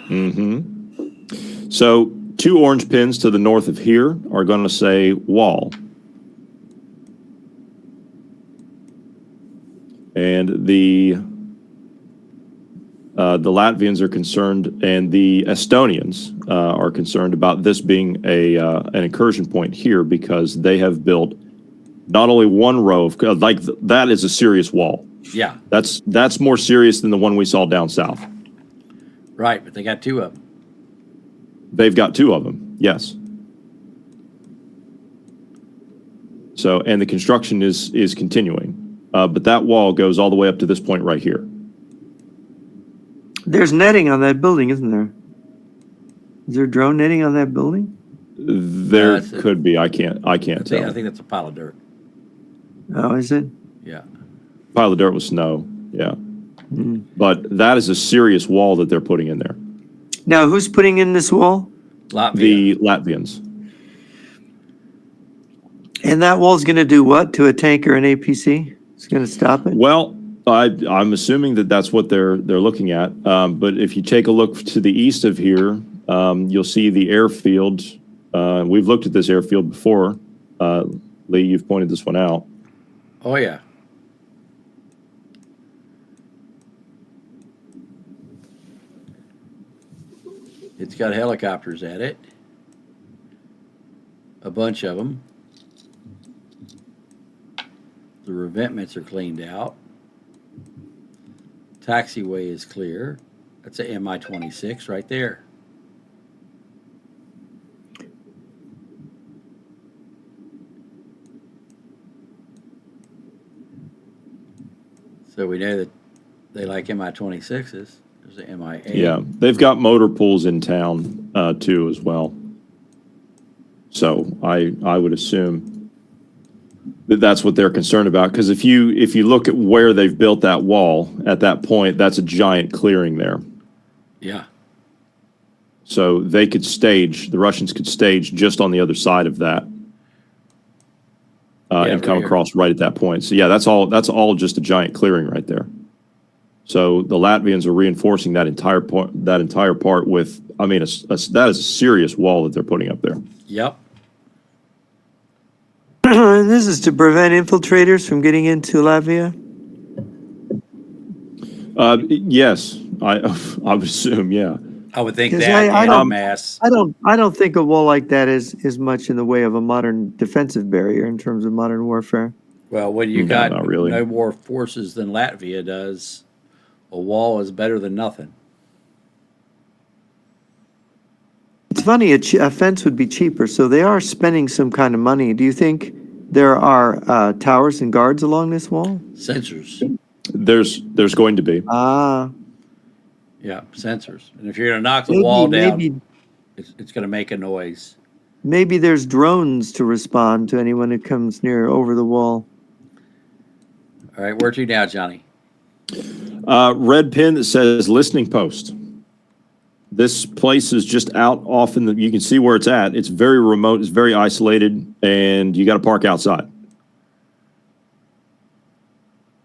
Mm-hmm. So 2 orange pins to the north of here are going to say wall. And the Latvians are concerned, and the Estonians are concerned about this being an incursion point here because they have built not only one row of that is a serious wall. Yeah, That's more serious than the one we saw down south. right. But they got 2 of them. They've got 2 of them. Yes. So, and the construction is continuing, but that wall goes all the way up to this point right here. There's netting on that building, isn't there? Is there drone netting on that building? There that's it. could be. I can't I tell. think that's a pile of dirt. Oh, is it? Yeah. Pile of dirt with snow. Yeah. Mm. But that is a serious wall that they're putting in there. Now, who's putting in this wall? Latvia. The Latvians. And that wall's going to do what to a tanker and APC? It's going to stop it? Well, I'm assuming that that's what they're looking at. But if you take a look to the east of here, you'll see the airfield. We've looked at this airfield before. Lee, you've pointed this one out. Oh, yeah. It's got helicopters at it. A bunch of them. The revetments are cleaned out. Taxiway is clear. That's a MI-26 right there. So we know that they like MI-26s. There's a MI-8. Yeah, they've got motor pools in town too as well. So I would assume that that's what they're concerned about. Because if you look at where they've built that wall at that point, that's a giant clearing there. Yeah. So they could stage, the Russians could stage just on the other side of that Yeah, and come right here. across right at that point. So yeah, that's all just a giant clearing right there. So the Latvians are reinforcing that entire part with, I mean, that is a serious wall that they're putting up there. Yep. And this is to prevent infiltrators from getting into Latvia? Yes, I would assume, yeah. I would think 'Cause that I and don't- mass. I don't think a wall like that is much in the way of a modern defensive barrier in terms of modern warfare. Well, when you No, got not really. no more forces than Latvia does, a wall is better than nothing. It's funny, a fence would be cheaper, so they are spending some kind of money. Do you think there are towers and guards along this wall? Sensors. There's going to be. Ah, Yeah, sensors. And if you're going to knock the wall down, maybe it's going to make a noise. there's drones to respond to anyone who comes near over the wall. All right, where to now, Johnny? Red pin that says listening post. This place is just out off in the, you can see where it's at. It's very remote, it's very isolated, and you got to park outside.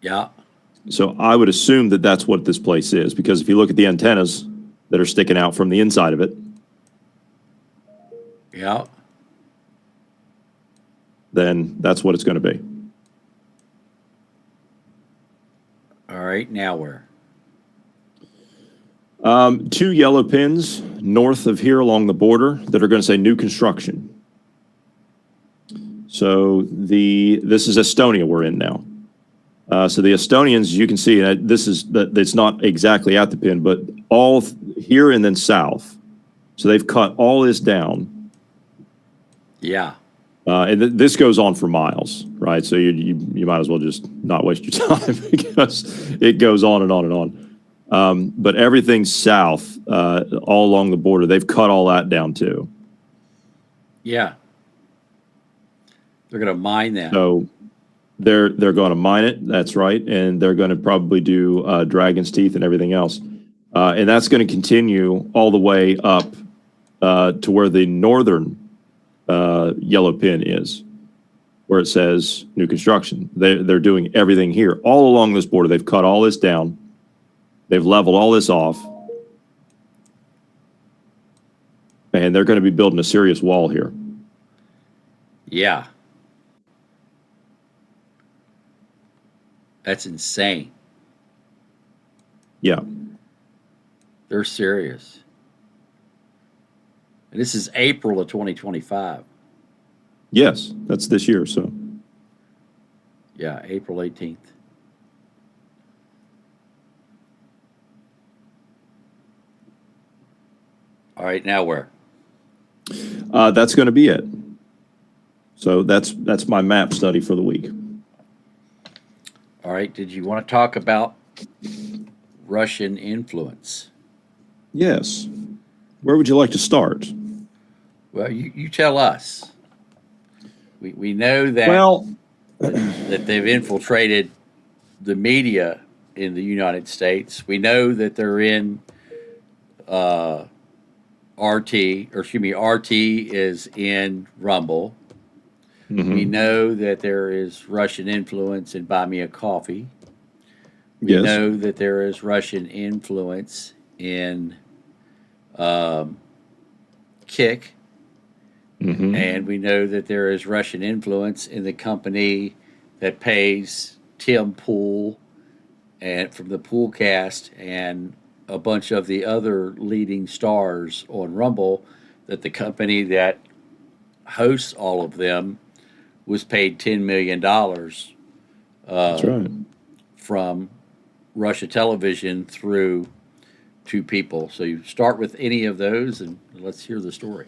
Yeah. So I would assume that that's what this place is, because if you look at the antennas that are sticking out from the inside of it, Yeah. then that's what it's going to be. All right, now where? Two yellow pins north of here along the border that are going to say new construction. So this is Estonia we're in now. So the Estonians, you can see, it's not exactly at the pin, but all here and then south. So they've cut all this down. Yeah. And this goes on for miles, right? So you might as well just not waste your time because it goes on and on and on. But everything south, all along the border, they've cut all that down too. Yeah. They're going to mine that. So they're going to mine it. That's right, and they're going to probably do Dragon's Teeth and everything else, and that's going to continue all the way up to where the northern yellow pin is, where it says new construction. They're doing everything here all along this border. They've cut all this down. They've leveled all this off, and they're going to be building a serious wall here. Yeah. That's insane. Yeah. They're serious. And this is April of 2025. Yes, that's this year. So Yeah, April 18th. All right, now where? that's going to be it. So that's my map study for the week. All right, did you want to talk about Russian influence? Yes. Where would you like to start? Well, you tell us. We know that, Well, that they've infiltrated the media in the United States. We know that they're in RT is in Rumble. We know that there is Russian influence in Buy Me a Coffee. We yes. know that there is Russian influence in Kick. Mhm. And we know that there is Russian influence in the company that pays Tim Pool and from the Poolcast and a bunch of the other leading stars on Rumble, that the company that hosts all of them was paid $10 million That's right. from Russia Television through two people. So you start with any of those and let's hear the story.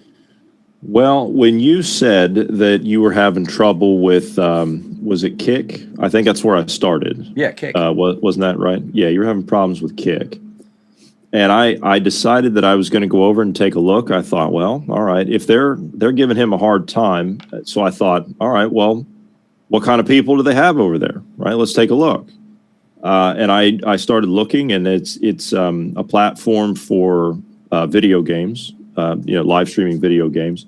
Well, when you said that you were having trouble with, was it Kick? I think that's where I started. Yeah, Kick. Wasn't that right? Yeah, you were having problems with Kick. And I decided that I was going to go over and take a look. I thought, well, all right, if they're giving him a hard time, so I thought, all right, well, what kind of people do they have over there? Right, let's take a look. And I started looking, and it's a platform for video games, live streaming video games.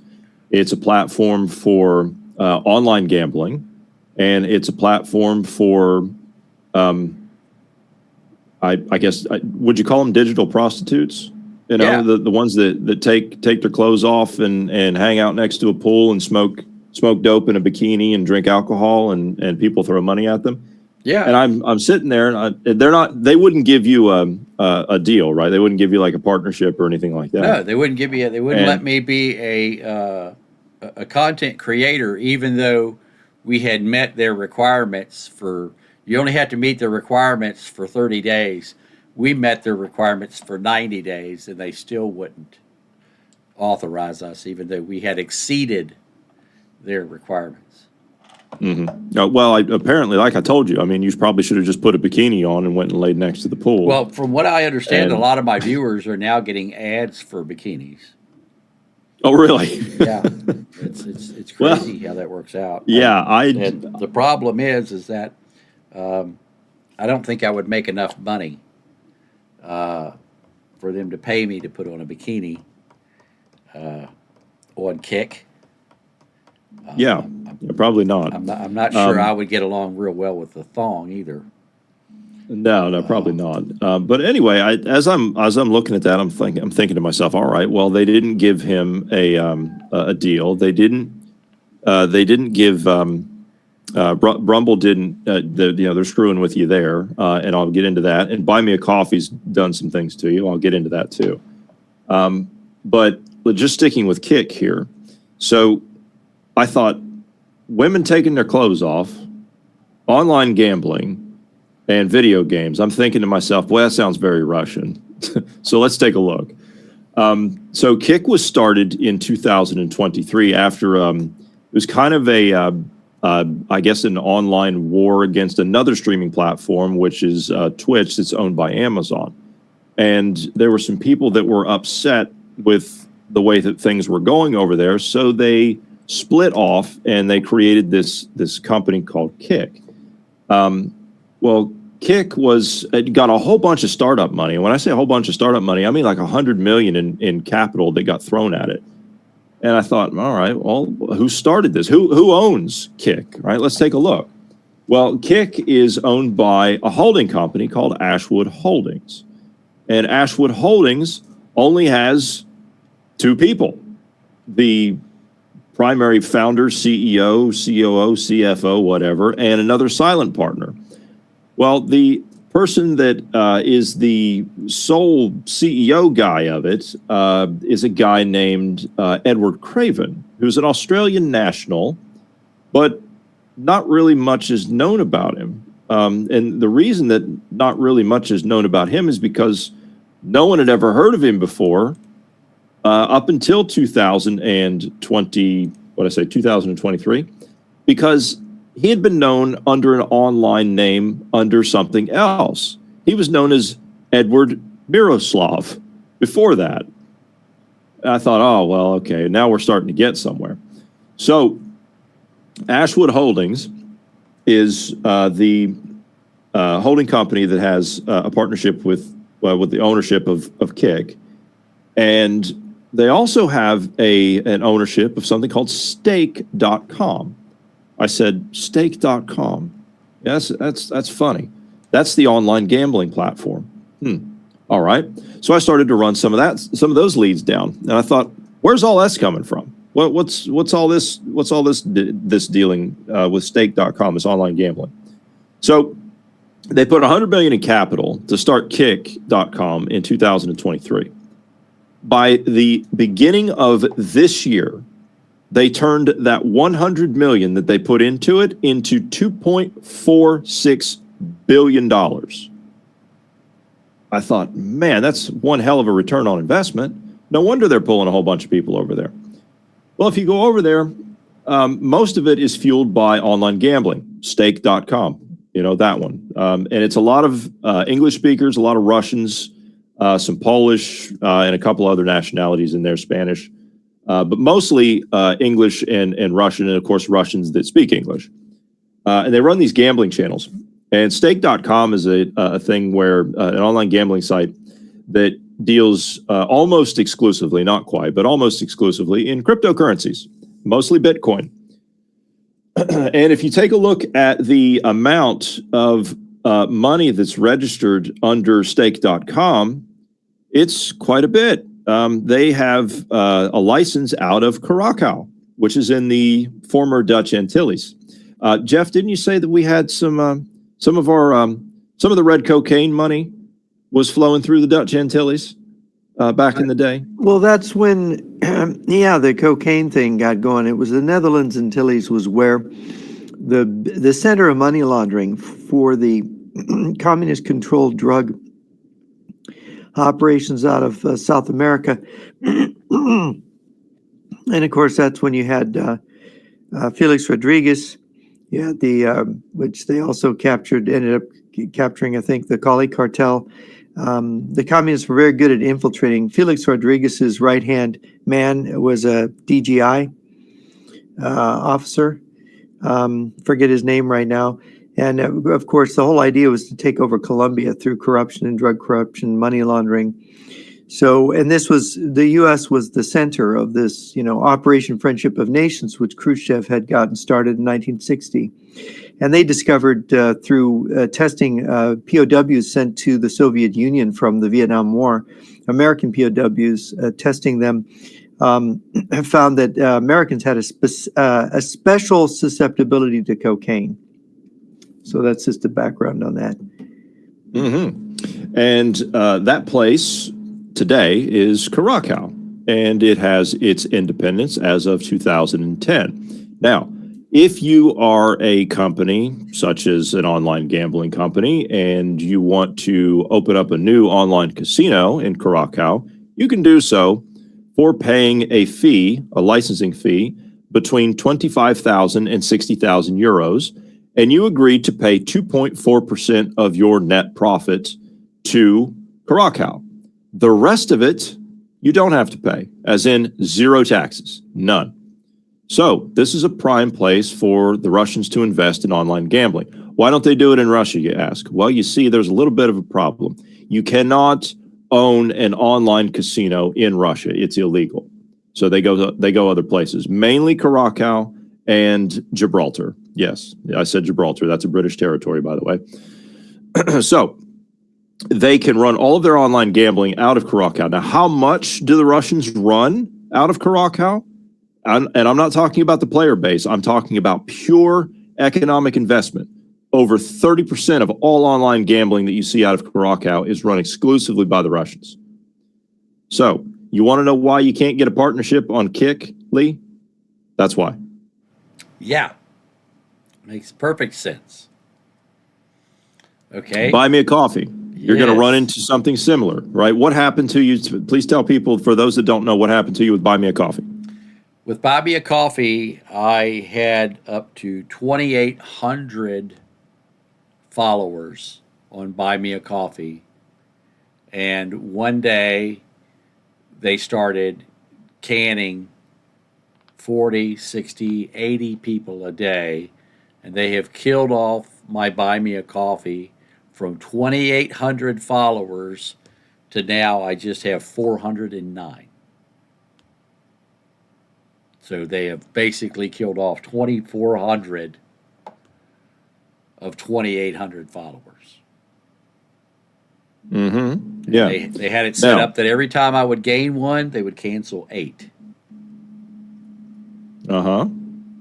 It's a platform for online gambling, and it's a platform for I guess, would you call them digital prostitutes? You know, Yeah. the ones that take their clothes off and hang out next to a pool and smoke dope in a bikini and drink alcohol and people throw money at them. Yeah. And I'm sitting there and they wouldn't give you a deal, right? They wouldn't give you like a partnership or anything like that. No, they wouldn't give me. They wouldn't And- let me be a content creator, even though we had met their requirements for. You only had to meet their requirements for 30 days. We met their requirements for 90 days, and they still wouldn't authorize us, even though we had exceeded their requirements. Well, apparently, like I told you, I mean, you probably should have just put a bikini on and went and laid next to the pool. Well, from what I understand, a And- lot of my viewers are now getting ads for bikinis. oh, really? Yeah, it's Well, crazy how that works out. Yeah, And the problem is that I don't think I would make enough money for them to pay me to put on a bikini on Kick. Yeah, probably not. I'm not sure I would get along real well with the thong either. No, probably not. But anyway, as I'm looking at that, I'm thinking to myself, all right, well, they didn't give him a deal. They didn't give Brumble didn't. They're screwing with you there, and I'll get into that. And Buy Me a Coffee's done some things to you. I'll get into that too. But just sticking with Kick here, so I thought women taking their clothes off, online gambling, and video games. I'm thinking to myself, well, that sounds very Russian. So let's take a look. So Kick was started in 2023 after it was kind of I guess an online war against another streaming platform, which is Twitch, that's owned by Amazon. And there were some people that were upset with the way that things were going over there. So they split off and they created this company called Kick. Well, Kick got a whole bunch of startup money. And when I say a whole bunch of startup money, I mean like $100 million in capital that got thrown at it. And I thought, all right, well, who started this? Who owns Kick, right? Let's take a look. Well, Kick is owned by a holding company called Ashwood Holdings. And Ashwood Holdings only has two people, the primary founder, CEO, COO, CFO, whatever, and another silent partner. Well, the person that is the sole CEO guy of it is a guy named Edward Craven, who's an Australian national, but not really much is known about him. And the reason that not really much is known about him is because no one had ever heard of him before up until 2023, because he had been known under an online name under something else. He was known as Edward Miroslav before that. I thought, oh, well, okay, now we're starting to get somewhere. So Ashwood Holdings is the holding company that has a partnership with the ownership of Kick. And they also have an ownership of something called Stake.com. I said, Stake.com. Yes, that's funny. That's the online gambling platform. All right. So I started to run some of those leads down, and I thought, where's all this coming from? What's all this dealing with Stake.com, this online gambling? So they put $100 million in capital to start Kick.com in 2023. By the beginning of this year, they turned that $100 million that they put into it into $2.46 billion. I thought, man, that's one hell of a return on investment. No wonder they're pulling a whole bunch of people over there. Well, if you go over there, most of it is fueled by online gambling, Stake.com, that one. And it's a lot of English speakers, a lot of Russians, some Polish, and a couple other nationalities in there, Spanish. But mostly English and Russian, and of course Russians that speak English. And they run these gambling channels. And Stake.com is a thing where an online gambling site that deals almost exclusively, not quite, but almost exclusively in cryptocurrencies, mostly Bitcoin. And if you take a look at the amount of money that's registered under Stake.com, it's quite a bit. They have a license out of Curacao, which is in the former Dutch Antilles. Jeff, didn't you say that we had some of the red cocaine money was flowing through the Dutch Antilles back in the day? Well, that's when, the cocaine thing got going. It was the Netherlands Antilles was where the center of money laundering for the communist-controlled drug operations out of South America. And of course, that's when you had Felix Rodriguez. You had which they also ended up capturing, I think, the Cali cartel. The communists were very good at infiltrating. Felix Rodriguez's right-hand man was a DGI officer. Forget his name right now. And of course, the whole idea was to take over Colombia through corruption and drug corruption, money laundering. So, and the U.S. was the center of this, Operation Friendship of Nations, which Khrushchev had gotten started in 1960. And they discovered through testing POWs sent to the Soviet Union from the Vietnam War, American POWs, testing them, found that Americans had a special susceptibility to cocaine. So that's just the background on that. Mm-hmm. And that place today is Curacao, and it has its independence as of 2010. Now, if you are a company such as an online gambling company and you want to open up a new online casino in Curacao, you can do so for paying a fee, a licensing fee, between 25,000 and 60,000 euros, and you agree to pay 2.4% of your net profit to Curacao. The rest of it, you don't have to pay, as in zero taxes, none. So this is a prime place for the Russians to invest in online gambling. Why don't they do it in Russia, you ask? Well, you see, there's a little bit of a problem. You cannot own an online casino in Russia. It's illegal. So they go other places, mainly Curacao and Gibraltar. Yes, I said Gibraltar. That's a British territory, by the way. So they can run all of their online gambling out of Curacao. Now, how much do the Russians run out of Curacao? And I'm not talking about the player base. I'm talking about pure economic investment. Over 30% of all online gambling that you see out of Curacao is run exclusively by the Russians. So you want to know why you can't get a partnership on Kick, Lee? That's why. Yeah. Makes perfect sense. Okay. Buy me a coffee. You're going to run into something similar, right? What happened to you? Please tell people, for those that don't know, what happened to you with Buy Me a Coffee. With Buy Me a Coffee, I had up to 2,800 followers on Buy Me a Coffee. And one day they started canning 40, 60, 80 people a day. And they have killed off my Buy Me a Coffee from 2,800 followers to now I just have 409. So they have basically killed off 2,400 of 2,800 followers. Mm-hmm. Yeah. They had it set up that every time I would gain one, they would cancel 8. Uh-huh.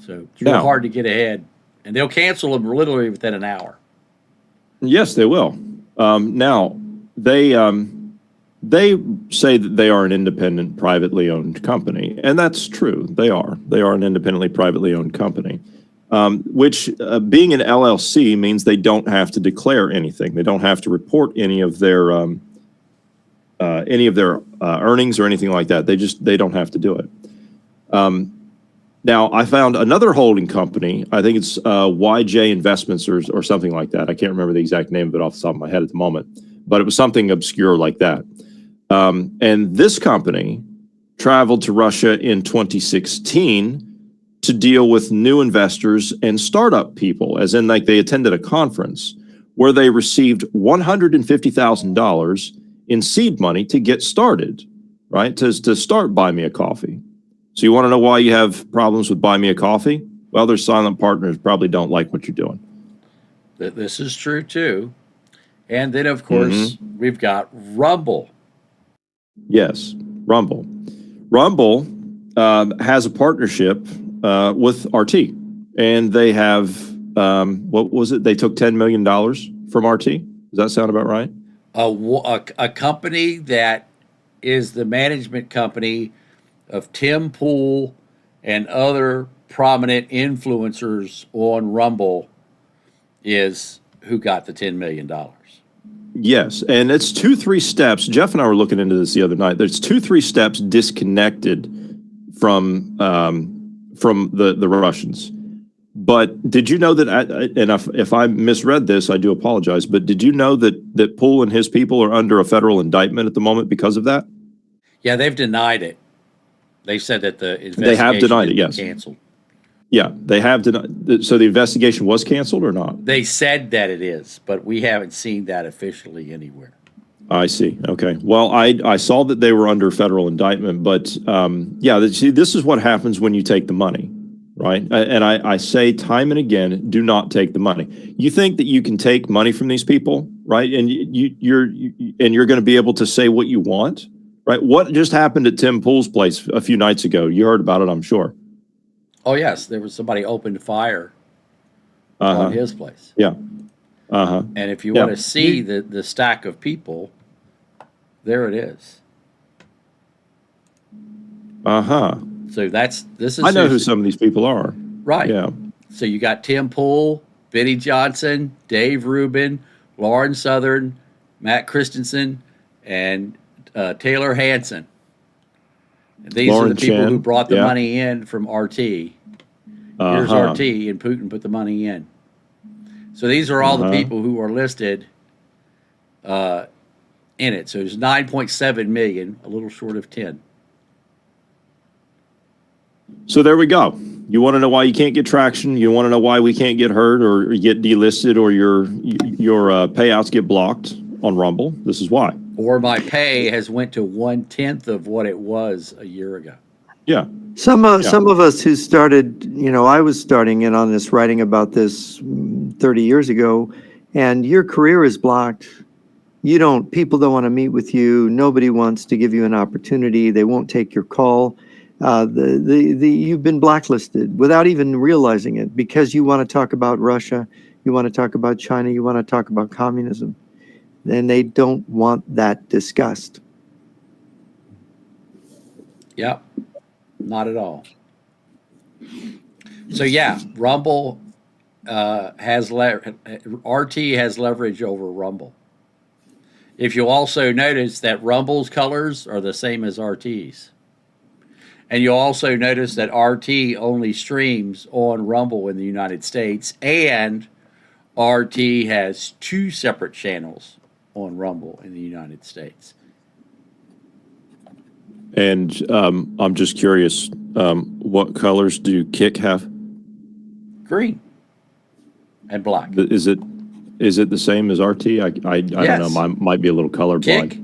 So it's real hard to get ahead. And they'll cancel them literally within an hour. Yes, they will. Now, they say that they are an independent, privately owned company, and that's true. They are. They are an independently, privately owned company, which being an LLC means they don't have to declare anything. They don't have to report any of their earnings or anything like that. They don't have to do it. Now, I found another holding company. I think it's YJ Investments or something like that. I can't remember the exact name of it off the top of my head at the moment, but it was something obscure like that. And this company traveled to Russia in 2016 to deal with new investors and startup people, as in like they attended a conference where they received $150,000 in seed money to get started, right? To start Buy Me a Coffee. So you want to know why you have problems with Buy Me a Coffee? Well, their silent partners probably don't like what you're doing. This is true, too. And then, of course, we've got Rumble. Yes, Rumble. Rumble has a partnership with RT. And they have, what was it? They took $10 million from RT. Does that sound about right? A company that is the management company of Tim Pool and other prominent influencers on Rumble is who got the $10 million. Yes, and it's 2-3 steps. Jeff and I were looking into this the other night. There's 2-3 steps disconnected from the Russians. But did you know that, and if I misread this, I do apologize, but did you know that Pool and his people are under a federal indictment at the moment because of that? Yeah, they've denied it. They said that the investigation they have denied it, yes. Canceled. Yeah, they have denied. So the investigation was canceled or not? They said that it is, but we haven't seen that officially anywhere. I see. Okay. Well, I saw that they were under federal indictment, but yeah, see, this is what happens when you take the money, right? And I say time and again, do not take the money. You think that you can take money from these people, right? And you're going to be able to say what you want, right? What just happened at Tim Pool's place a few nights ago? You heard about it, I'm sure. Oh yes, there was somebody opened fire Uh-huh. on his place. Yeah. Uh-huh. And if you Yeah. want to see the stack of people, there it is. Uh-huh. So this is I know who who's- some of these people are. right. Yeah. So you got Tim Pool, Benny Johnson, Dave Rubin, Lauren Southern, Matt Christensen, and Taylor Hansen. These are Lauren the people Chen, who brought the yeah. money in from RT. Here's Uh-huh. RT, and Putin put the money in. So these are all the people who are listed in it. So there's 9.7 million, a little short of 10. So there we go. You want to know why you can't get traction? You want to know why we can't get heard or get delisted or your payouts get blocked on Rumble? This is why. Or my pay has went to 1/10 of what it was a year ago. Yeah. Some of us who started, I was starting in on this, writing about this 30 years ago, and your career is blocked. People don't want to meet with you. Nobody wants to give you an opportunity. They won't take your call. You've been blacklisted without even realizing it because you want to talk about Russia, you want to talk about China, you want to talk about communism. And they don't want that discussed. Yep. Not at all. So yeah, Rumble RT has leverage over Rumble. If you also notice that Rumble's colors are the same as RT's. And you'll also notice that RT only streams on Rumble in the United States, and RT has 2 separate channels on Rumble in the United States. And I'm just curious, what colors do Kick have? Green and black. Is it the same as RT? I don't know. I might be a little colorblind. Kick,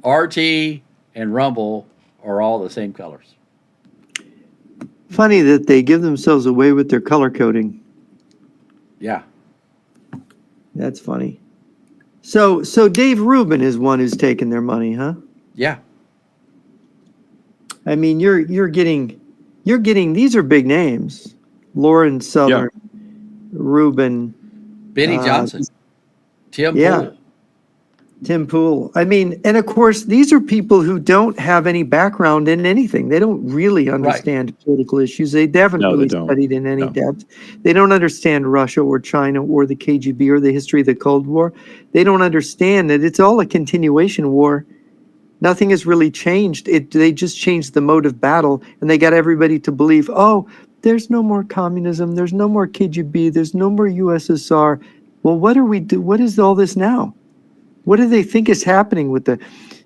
RT, and Rumble are all the same colors. Funny that they give themselves away with their color coding. Yeah. That's funny. So Dave Rubin is one who's taken their money, huh? Yeah. I mean, you're getting these are big names. Lauren Southern, Rubin, Benny Johnson. Tim yeah. Pool. Tim Pool. I mean, and of course, these are people who don't have any background in anything. They don't really understand political issues. They haven't really studied in any depth. They don't understand Russia or China or the KGB or the history of the Cold War. They don't understand that it's all a continuation war. Nothing has really changed. They just changed the mode of battle, and they got everybody to believe, oh, there's no more communism, there's no more KGB, there's no more USSR. Well, what are we do? What is all this now? What do they think is happening with the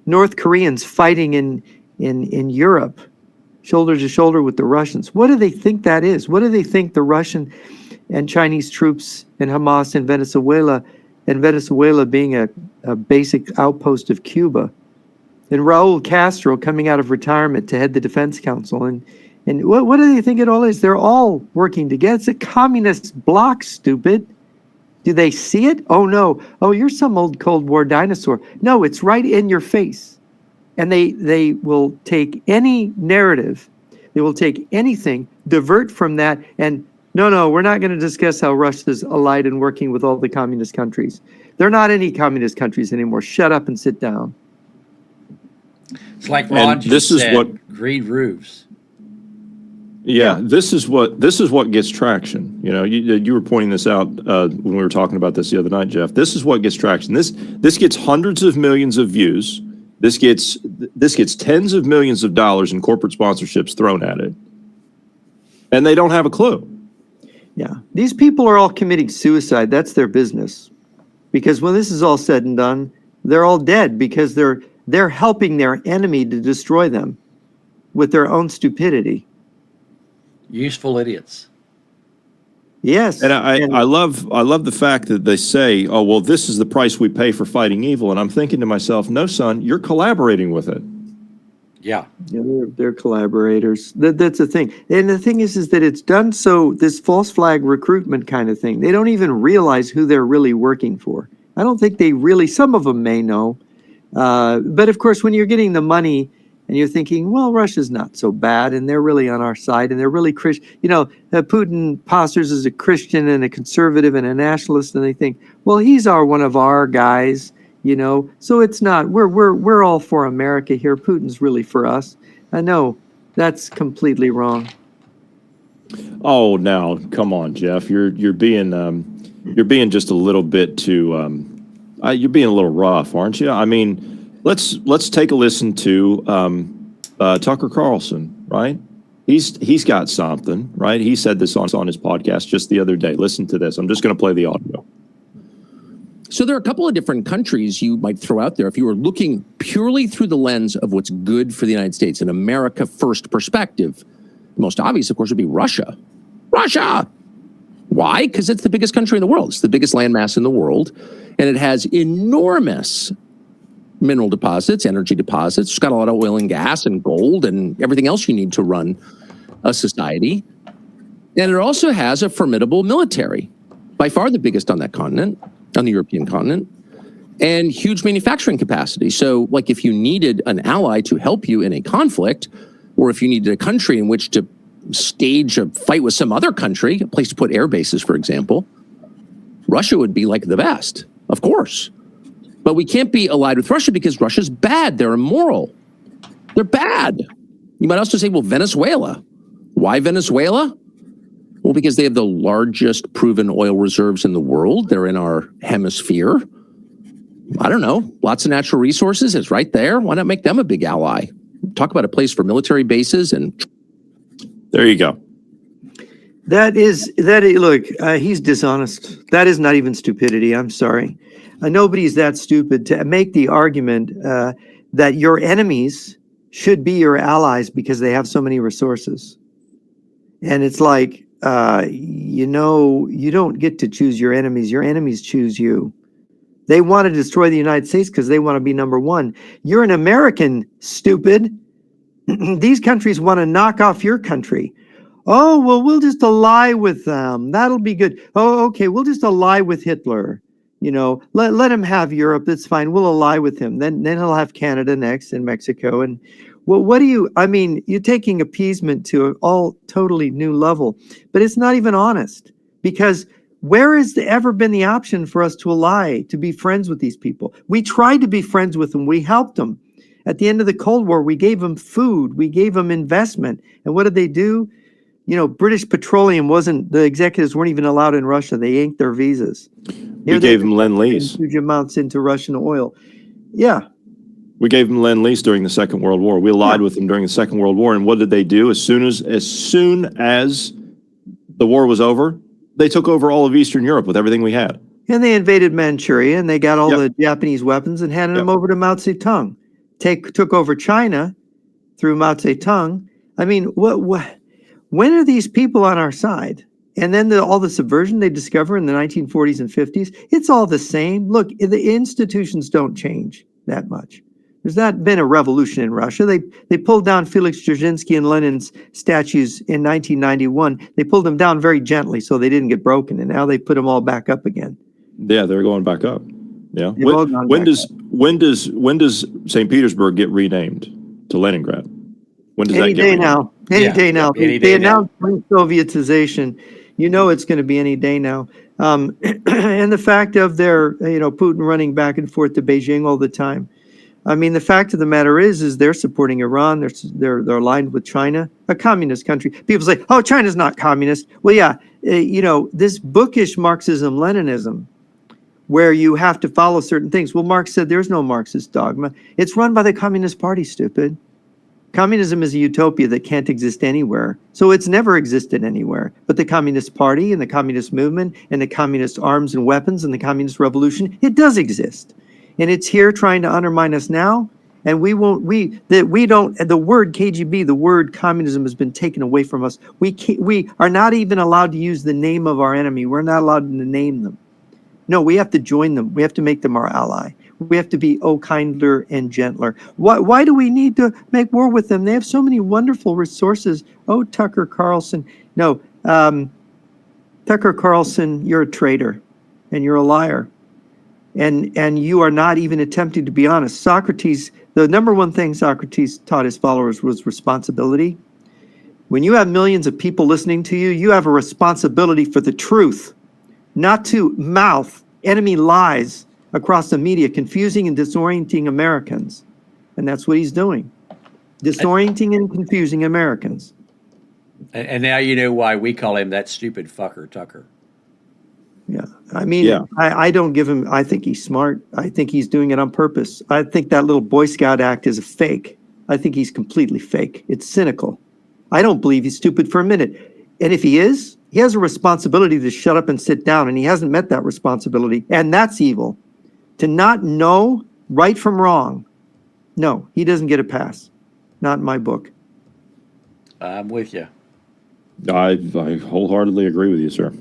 North Koreans fighting in Europe, shoulder to shoulder with the Russians? What do they think that is? What do they think the Russian and Chinese troops and Hamas in Venezuela, and Venezuela being a basic outpost of Cuba, and Raul Castro coming out of retirement to head the Defense Council, and what do they think it all is? They're all working together. It's a communist bloc, stupid. Do they see it? Oh, no. Oh, you're some old Cold War dinosaur. No, it's right in your face. And they will take any narrative. They will take anything, divert from that. And no, we're not going to discuss how Russia's allied and working with all the communist countries. They're not any communist countries anymore. Shut up and sit down. It's like Ron just said, green roofs. Yeah, this is what gets traction. You know, you were pointing this out when we were talking about this the other night, Jeff. This is what gets traction. This gets hundreds of millions of views. This gets tens of millions of dollars in corporate sponsorships thrown at it, and they don't have a clue. Yeah, these people are all committing suicide. That's their business, because when this is all said and done, they're all dead because they're helping their enemy to destroy them with their own stupidity. Useful idiots. Yes. And I love the fact that they say, oh, well, this is the price we pay for fighting evil. And I'm thinking to myself, no, son, you're collaborating with it. Yeah. Yeah, they're collaborators. That's the thing. And the thing is that it's done so, this false flag recruitment kind of thing, they don't even realize who they're really working for. I don't think they really, some of them may know. But of course, when you're getting the money and you're thinking, well, Russia's not so bad and they're really on our side and they're really Christian. Putin postures as a Christian and a conservative and a nationalist, and they think, well, he's one of our guys. So it's not, we're all for America here. Putin's really for us. I know that's completely wrong. Oh, now come on, Jeff. You're being just a little bit too. You're being a little rough, aren't you? I mean, let's take a listen to Tucker Carlson, right? He's got something, right? He said this on his podcast just the other day. Listen to this. I'm just going to play the audio. So there are a couple of different countries you might throw out there if you were looking purely through the lens of what's good for the United States, an America first perspective. The most obvious, of course, would be Russia. Russia! Why? Because it's the biggest country in the world. It's the biggest landmass in the world, and it has enormous mineral deposits, energy deposits. It's got a lot of oil and gas and gold and everything else you need to run a society. And it also has a formidable military, by far the biggest on that continent, on the European continent, and huge manufacturing capacity. So, like, if you needed an ally to help you in a conflict, or if you needed a country in which to stage a fight with some other country, a place to put air bases, for example, Russia would be like the best, of course. But we can't be allied with Russia because Russia's bad. They're immoral. They're bad. You might also say, well, Venezuela. Why Venezuela? Well, because they have the largest proven oil reserves in the world. They're in our hemisphere. I don't know. Lots of natural resources. It's right there. Why not make them a big ally? Talk about a place for military bases. And there you go. Look, he's dishonest. That is not even stupidity. I'm sorry. Nobody's that stupid to make the argument that your enemies should be your allies because they have so many resources. And it's like, you don't get to choose your enemies. Your enemies choose you. They want to destroy the United States because they want to be number one. You're an American, stupid. These countries want to knock off your country. Oh, well, we'll just ally with them. That'll be good. Oh, okay, we'll just ally with Hitler. Let him have Europe. That's fine. We'll ally with him. Then he'll have Canada next and Mexico. And well, you're taking appeasement to an all totally new level, but it's not even honest, because where has there ever been the option for us to ally, to be friends with these people? We tried to be friends with them. We helped them. At the end of the Cold War, we gave them food. We gave them investment. And what did they do? British Petroleum the executives weren't even allowed in Russia. They yanked their visas. We gave them Lend-Lease. Huge amounts into Russian oil. Yeah. We gave them Lend-Lease during the Second World War. We allied with them during the Second World War. And what did they do? As soon as the war was over, they took over all of Eastern Europe with everything we had. And they invaded Manchuria, and they got all the Japanese weapons and handed them over to Mao Zedong. Took over China through Mao Zedong. I mean, when are these people on our side? And then all the subversion they discover in the 1940s and 50s, it's all the same. Look, the institutions don't change that much. There's not been a revolution in Russia. They pulled down Felix Dzerzhinsky and Lenin's statues in 1991. They pulled them down very gently so they didn't get broken, and now they put them all back up again. Yeah, they're going back up. Yeah. When does St. Petersburg get renamed to Leningrad? When does Any that get day renamed? now. Any day now. Any They day now. announced Sovietization. It's going to be any day now. And the fact of Putin running back and forth to Beijing all the time. I mean, the fact of the matter is they're supporting Iran. They're aligned with China, a communist country. People say, "Oh, China's not communist." Well, yeah, this bookish Marxism-Leninism, where you have to follow certain things. Well, Marx said there's no Marxist dogma. It's run by the Communist Party, stupid. Communism is a utopia that can't exist anywhere. So it's never existed anywhere. But the Communist Party and the Communist movement and the Communist arms and weapons and the Communist revolution, it does exist. And it's here trying to undermine us now. And we won't, we don't, the word KGB, the word communism has been taken away from us. We are not even allowed to use the name of our enemy. We're not allowed to name them. No, we have to join them. We have to make them our ally. We have to be, kinder and gentler. Why do we need to make war with them? They have so many wonderful resources. Oh, Tucker Carlson. No, Tucker Carlson, you're a traitor and you're a liar. And you are not even attempting to be honest. Socrates, the number one thing Socrates taught his followers was responsibility. When you have millions of people listening to you, you have a responsibility for the truth, not to mouth enemy lies across the media, confusing and disorienting Americans. And that's what he's doing, disorienting and confusing Americans. And now you know why we call him that stupid fucker, Tucker. Yeah. I mean, Yeah. I don't give him, I think he's smart. I think he's doing it on purpose. I think that little Boy Scout act is a fake. I think he's completely fake. It's cynical. I don't believe he's stupid for a minute. And if he is, he has a responsibility to shut up and sit down, and he hasn't met that responsibility. And that's evil. To not know right from wrong. No, he doesn't get a pass. Not in my book. I'm with you. I wholeheartedly agree with you, sir.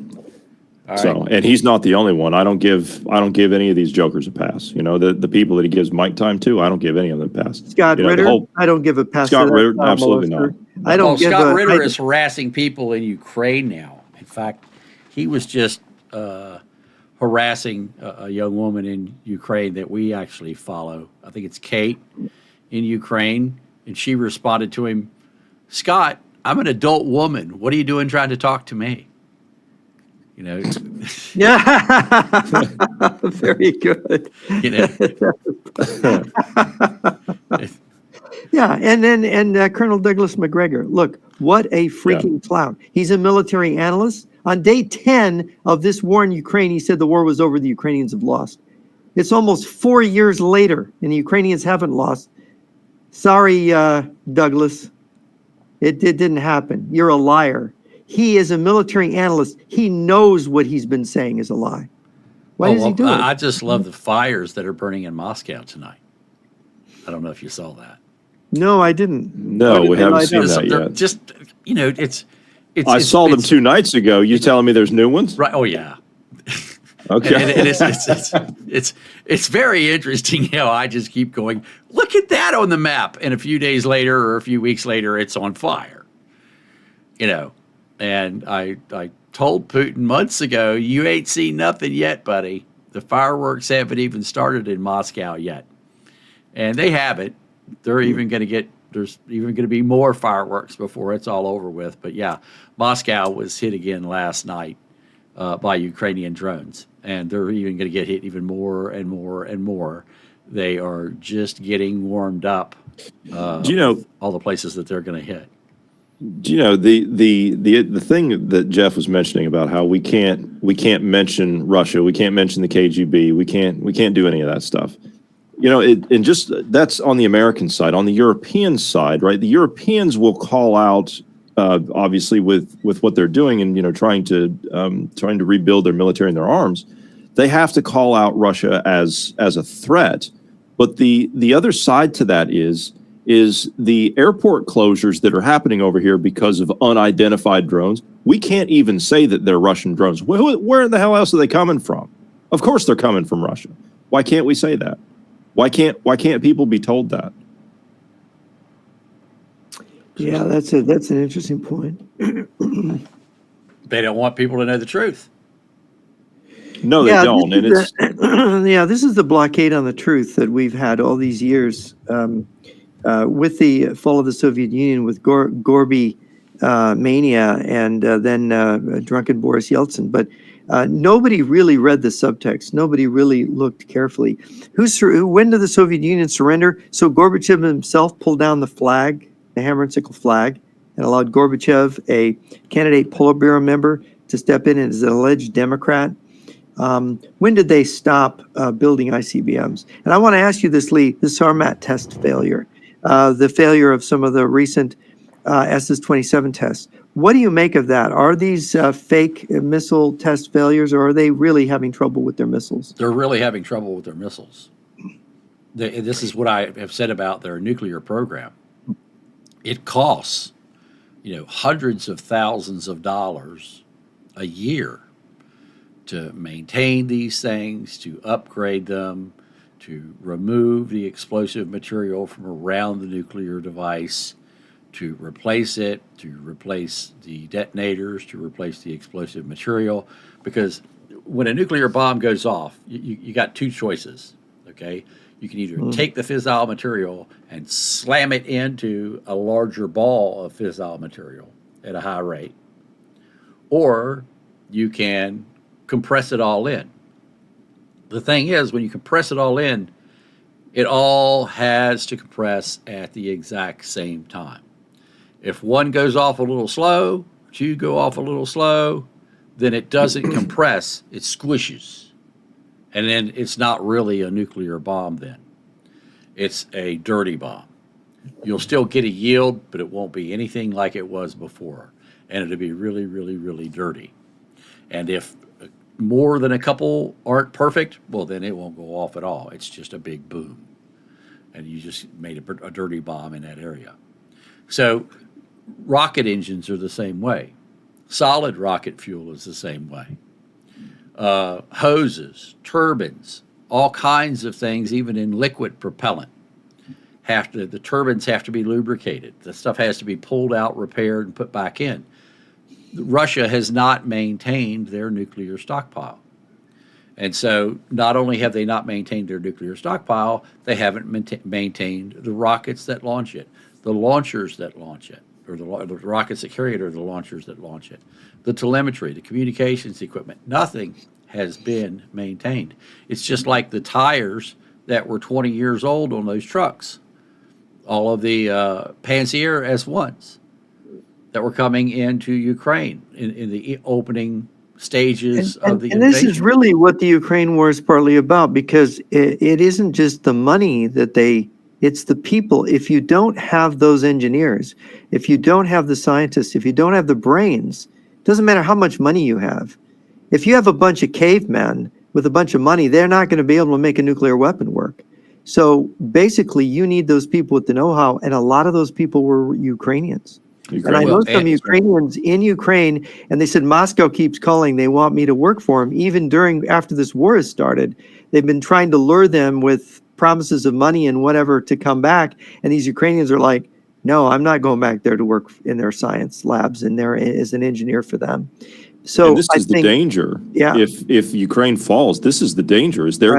All So, right. and he's not the only one. I don't give any of these jokers a pass. You know, the people that he gives mic time to, I don't give any of them a pass. Scott You know, the Ritter, whole- I don't give a pass. Scott to that Ritter, child absolutely molester. not. I don't Well, give Scott a, Ritter I- is harassing people in Ukraine now. In fact, he was just harassing a young woman in Ukraine that we actually follow. I think it's Kate in Ukraine. And she responded to him, Scott, I'm an adult woman. What are you doing trying to talk to me? You know, Yeah, very good. you know. Yeah, and Colonel Douglas McGregor. Look, what a freaking clown. He's a military analyst. On day 10 of this war in Ukraine, he said the war was over, the Ukrainians have lost. It's almost 4 years later, and the Ukrainians haven't lost. Sorry, Douglas. It didn't happen. You're a liar. He is a military analyst. He knows what he's been saying is a lie. Why does he do it? I just love the fires that are burning in Moscow tonight. I don't know if you saw that. No, I didn't. No, we haven't seen It's- that they're yet. just, you know, it's I saw them it's- 2 nights ago. You telling me there's new ones? Right. Oh yeah. Okay. And it's very interesting how I just keep going, look at that on the map. And a few days later or a few weeks later, it's on fire. You know, and I told Putin months ago, you ain't seen nothing yet, buddy. The fireworks haven't even started in Moscow yet. And they haven't. They're even going to get, there's even going to be more fireworks before it's all over with. But yeah, Moscow was hit again last night by Ukrainian drones. And they're even going to get hit even more and more and more. They are just getting warmed up. Do you know, All the places that they're going to hit. do you know the thing that Jeff was mentioning about how we can't mention Russia, we can't mention the KGB, we can't do any of that stuff. You know, and just that's on the American side. On the European side, right? The Europeans will call out, obviously, with what they're doing and, you know, trying to rebuild their military and their arms. They have to call out Russia as a threat. But the other side to that is the airport closures that are happening over here because of unidentified drones. We can't even say that they're Russian drones. Where in the hell else are they coming from? Of course they're coming from Russia. Why can't we say that? Why can't people be told that? Yeah, that's an interesting point. They don't want people to know the truth. No, they don't. And it's Yeah, this is the blockade on the truth that we've had all these years with the fall of the Soviet Union, with Gorby mania, and then drunken Boris Yeltsin. But nobody really read the subtext. Nobody really looked carefully. When did the Soviet Union surrender? So Gorbachev himself pulled down the flag, the hammer and sickle flag, and allowed Gorbachev, a candidate Politburo member, to step in as an alleged Democrat. When did they stop building ICBMs? And I want to ask you this, Lee, the Sarmat test failure, the failure of some of the recent SS-27 tests. What do you make of that? Are these fake missile test failures, or are they really having trouble with their missiles? They're really having trouble with their missiles. This is what I have said about their nuclear program. It costs, hundreds of thousands of dollars a year to maintain these things, to upgrade them, to remove the explosive material from around the nuclear device, to replace it, to replace the detonators, to replace the explosive material. Because when a nuclear bomb goes off, you got two choices, okay? You can either take the fissile material and slam it into a larger ball of fissile material at a high rate, or you can compress it all in. The thing is, when you compress it all in, it all has to compress at the exact same time. If one goes off a little slow, two go off a little slow, then it doesn't compress, it squishes. And then it's not really a nuclear bomb then. It's a dirty bomb. You'll still get a yield, but it won't be anything like it was before. And it'll be really, really, really dirty. And if more than a couple aren't perfect, well, then it won't go off at all. It's just a big boom. And you just made a dirty bomb in that area. So rocket engines are the same way. Solid rocket fuel is the same way. Hoses, turbines, all kinds of things, even in liquid propellant, the turbines have to be lubricated. The stuff has to be pulled out, repaired, and put back in. Russia has not maintained their nuclear stockpile. And so not only have they not maintained their nuclear stockpile, they haven't maintained the rockets that launch it, the launchers that launch it, or the rockets that carry it, or the launchers that launch it, the telemetry, the communications equipment. Nothing has been maintained. It's just like the tires that were 20 years old on those trucks, all of the Panzer S1s that were coming into Ukraine in the opening stages of the invasion. And this is really what the Ukraine war is partly about, because it isn't just the money it's the people. If you don't have those engineers, if you don't have the scientists, if you don't have the brains, it doesn't matter how much money you have. If you have a bunch of cavemen with a bunch of money, they're not going to be able to make a nuclear weapon work. So basically, you need those people with the know-how, and a lot of those people were Ukrainians. And I know some Ukrainians in Ukraine, and they said, Moscow keeps calling. They want me to work for them. Even after this war has started, they've been trying to lure them with promises of money and whatever to come back. And these Ukrainians are like, no, I'm not going back there to work in their science labs and there as an engineer for them. So and this is the danger. Yeah. If Ukraine falls, this is the danger. Is they're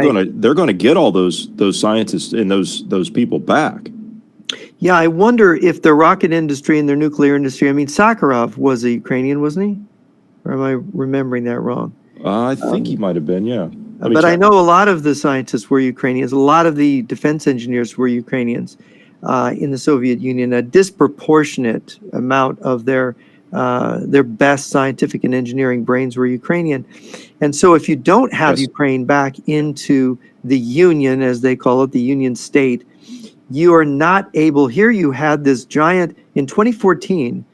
gonna get all those scientists and those people back. Yeah, I wonder if the rocket industry and their nuclear industry. I mean, Sakharov was a Ukrainian, wasn't he? Or am I remembering that wrong? I think he might have been. Yeah. But I know a lot of the scientists were Ukrainians. A lot of the defense engineers were Ukrainians in the Soviet Union. A disproportionate amount of their best scientific and engineering brains were Ukrainian. And so if you don't have Ukraine back into the Union, as they call it, the Union state, you are not able. Here you had this giant, in 2014,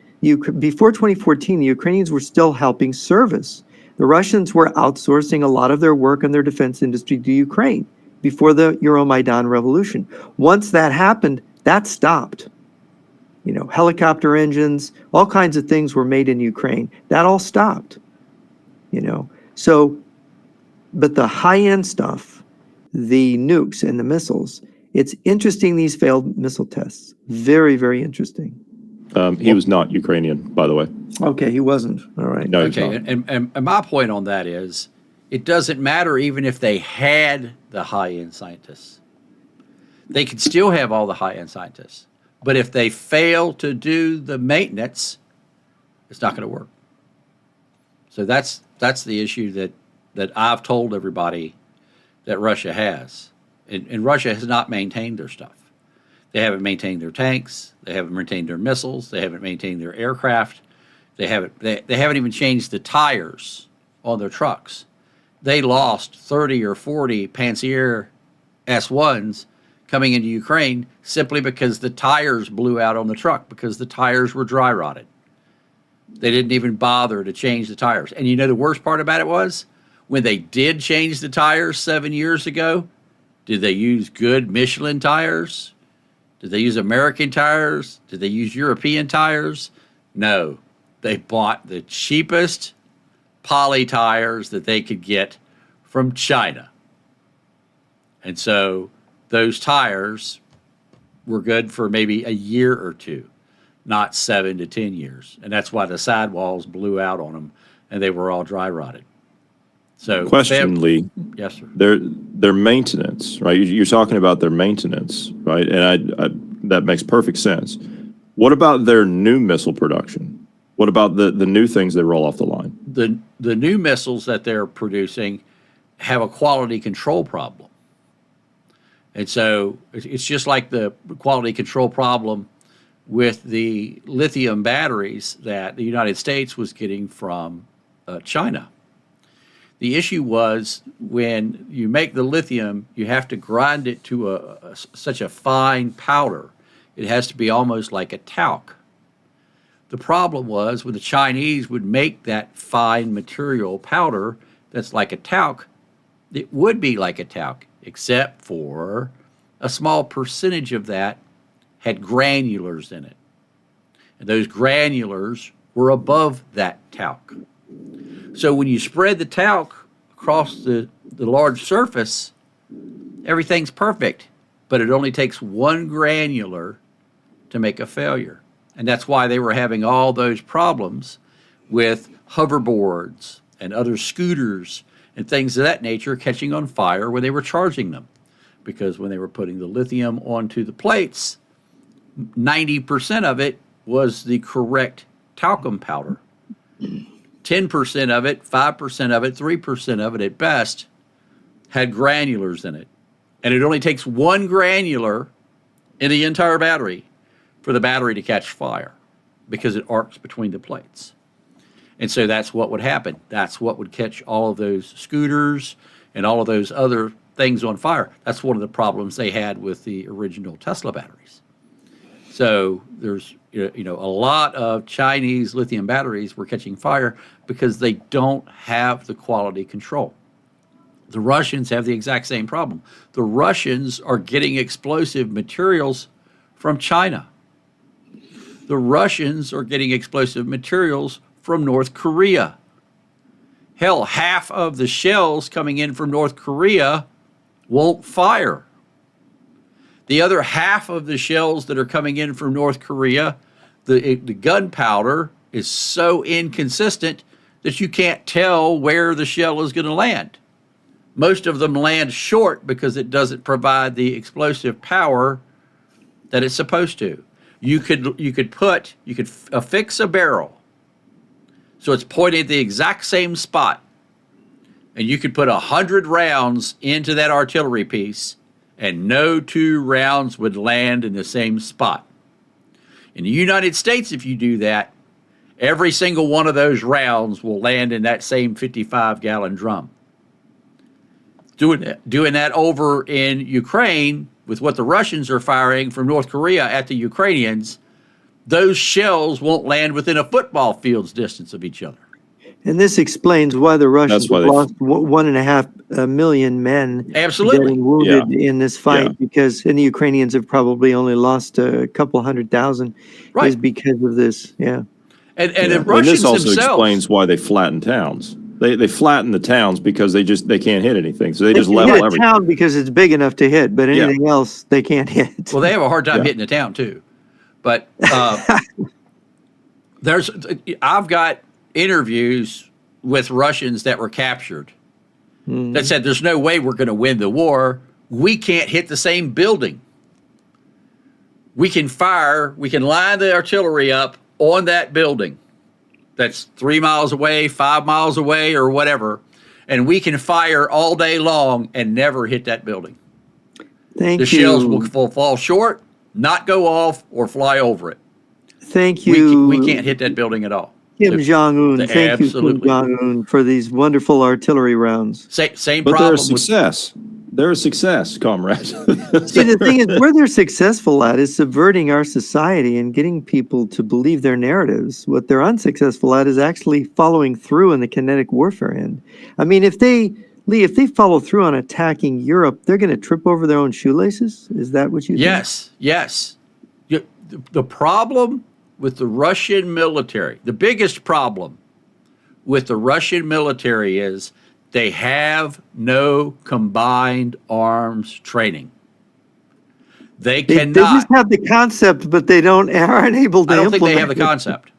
before 2014, the Ukrainians were still helping service. The Russians were outsourcing a lot of their work and their defense industry to Ukraine before the Euromaidan revolution. Once that happened, that stopped. Helicopter engines, all kinds of things were made in Ukraine. That all stopped. So, but the high-end stuff, the nukes and the missiles, it's interesting, these failed missile tests. Very, very interesting. He was not Ukrainian, by the way. Okay, he wasn't. All right. No, okay, and my point on that is, it doesn't matter even if they had the high-end scientists. They could still have all the high-end scientists. But if they fail to do the maintenance, it's not going to work. So that's the issue that I've told everybody that Russia has. And Russia has not maintained their stuff. They haven't maintained their tanks. They haven't maintained their missiles. They haven't maintained their aircraft. They haven't even changed the tires on their trucks. They lost 30 or 40 Panzer S1s coming into Ukraine simply because the tires blew out on the truck, because the tires were dry rotted. They didn't even bother to change the tires. And the worst part about it was, when they did change the tires 7 years ago, Did they use good Michelin tires? Did they use American tires? Did they use European tires? No. They bought the cheapest poly tires that they could get from China. And so those tires were good for maybe a year or two, not 7 to 10 years. And that's why the sidewalls blew out on them and they were all dry rotted. So Question, Lee. Yes, sir. Their maintenance, right? You're talking about their maintenance, right? And I that makes perfect sense. What about their new missile production? What about the new things they roll off the line? The new missiles that they're producing have a quality control problem. And so it's just like the quality control problem with the lithium batteries that the United States was getting from China. The issue was when you make the lithium, you have to grind it to such a fine powder. It has to be almost like a talc. The problem was when the Chinese would make that fine material powder that's like a talc, it would be like a talc, except for a small percentage of that had granulars in it. And those granulars were above that talc. So when you spread the talc across the large surface, everything's perfect, but it only takes one granular to make a failure. And that's why they were having all those problems with hoverboards and other scooters and things of that nature catching on fire when they were charging them. Because when they were putting the lithium onto the plates, 90% of it was the correct talcum powder. 10% of it, 5% of it, 3% of it at best had granulars in it. And it only takes one granular in the entire battery for the battery to catch fire because it arcs between the plates. And so that's what would happen. That's what would catch all of those scooters and all of those other things on fire. That's one of the problems they had with the original Tesla batteries. So there's a lot of Chinese lithium batteries were catching fire because they don't have the quality control. The Russians have the exact same problem. The Russians are getting explosive materials from China. The Russians are getting explosive materials from North Korea. Hell, half of the shells coming in from North Korea won't fire. The other half of the shells that are coming in from North Korea, the gunpowder is so inconsistent that you can't tell where the shell is going to land. Most of them land short because it doesn't provide the explosive power that it's supposed to. You could affix a barrel so it's pointed at the exact same spot, and you could put 100 rounds into that artillery piece, and no 2 rounds would land in the same spot. In the United States, if you do that, every single one of those rounds will land in that same 55-gallon drum. Doing that over in Ukraine with what the Russians are firing from North Korea at the Ukrainians, those shells won't land within a football field's distance of each other. And this explains why the Russians why they- lost 1.5 million men Absolutely. getting wounded in this fight, because and the Ukrainians have probably only lost a couple 100,000 Right. is because of this. Yeah. And the And Russians this also themselves. explains why they flatten towns. They flatten the towns because they can't hit anything. So they They just can level hit a everything. town because it's big enough to hit, but Yeah. anything else they can't hit. Well, they have a hard time Yeah. hitting the town too. But I've got interviews with Russians that were captured that said, "There's no way we're going to win the war. We can't hit the same building. We can line the artillery up on that building that's 3 miles away, 5 miles away, or whatever, and we can fire all day long and never hit that building. Thank The you. shells will fall short, not go off, or fly over it. Thank you. We can't hit that building at all. Kim So, Jong-un. Thank you, Kim absolutely. Jong-un, for these wonderful artillery rounds. Same But they're a problem with success. They're a success, comrade. See, the thing is, where they're successful at is subverting our society and getting people to believe their narratives. What they're unsuccessful at is actually following through in the kinetic warfare end. I mean, if they Lee, if they follow through on attacking Europe, they're going to trip over their own shoelaces? Is that what you think? Yes. The problem with the Russian military, the biggest problem with the Russian military is they have no combined arms training. They cannot. They just have the concept, but they aren't able to I don't implement think they have the it. concept.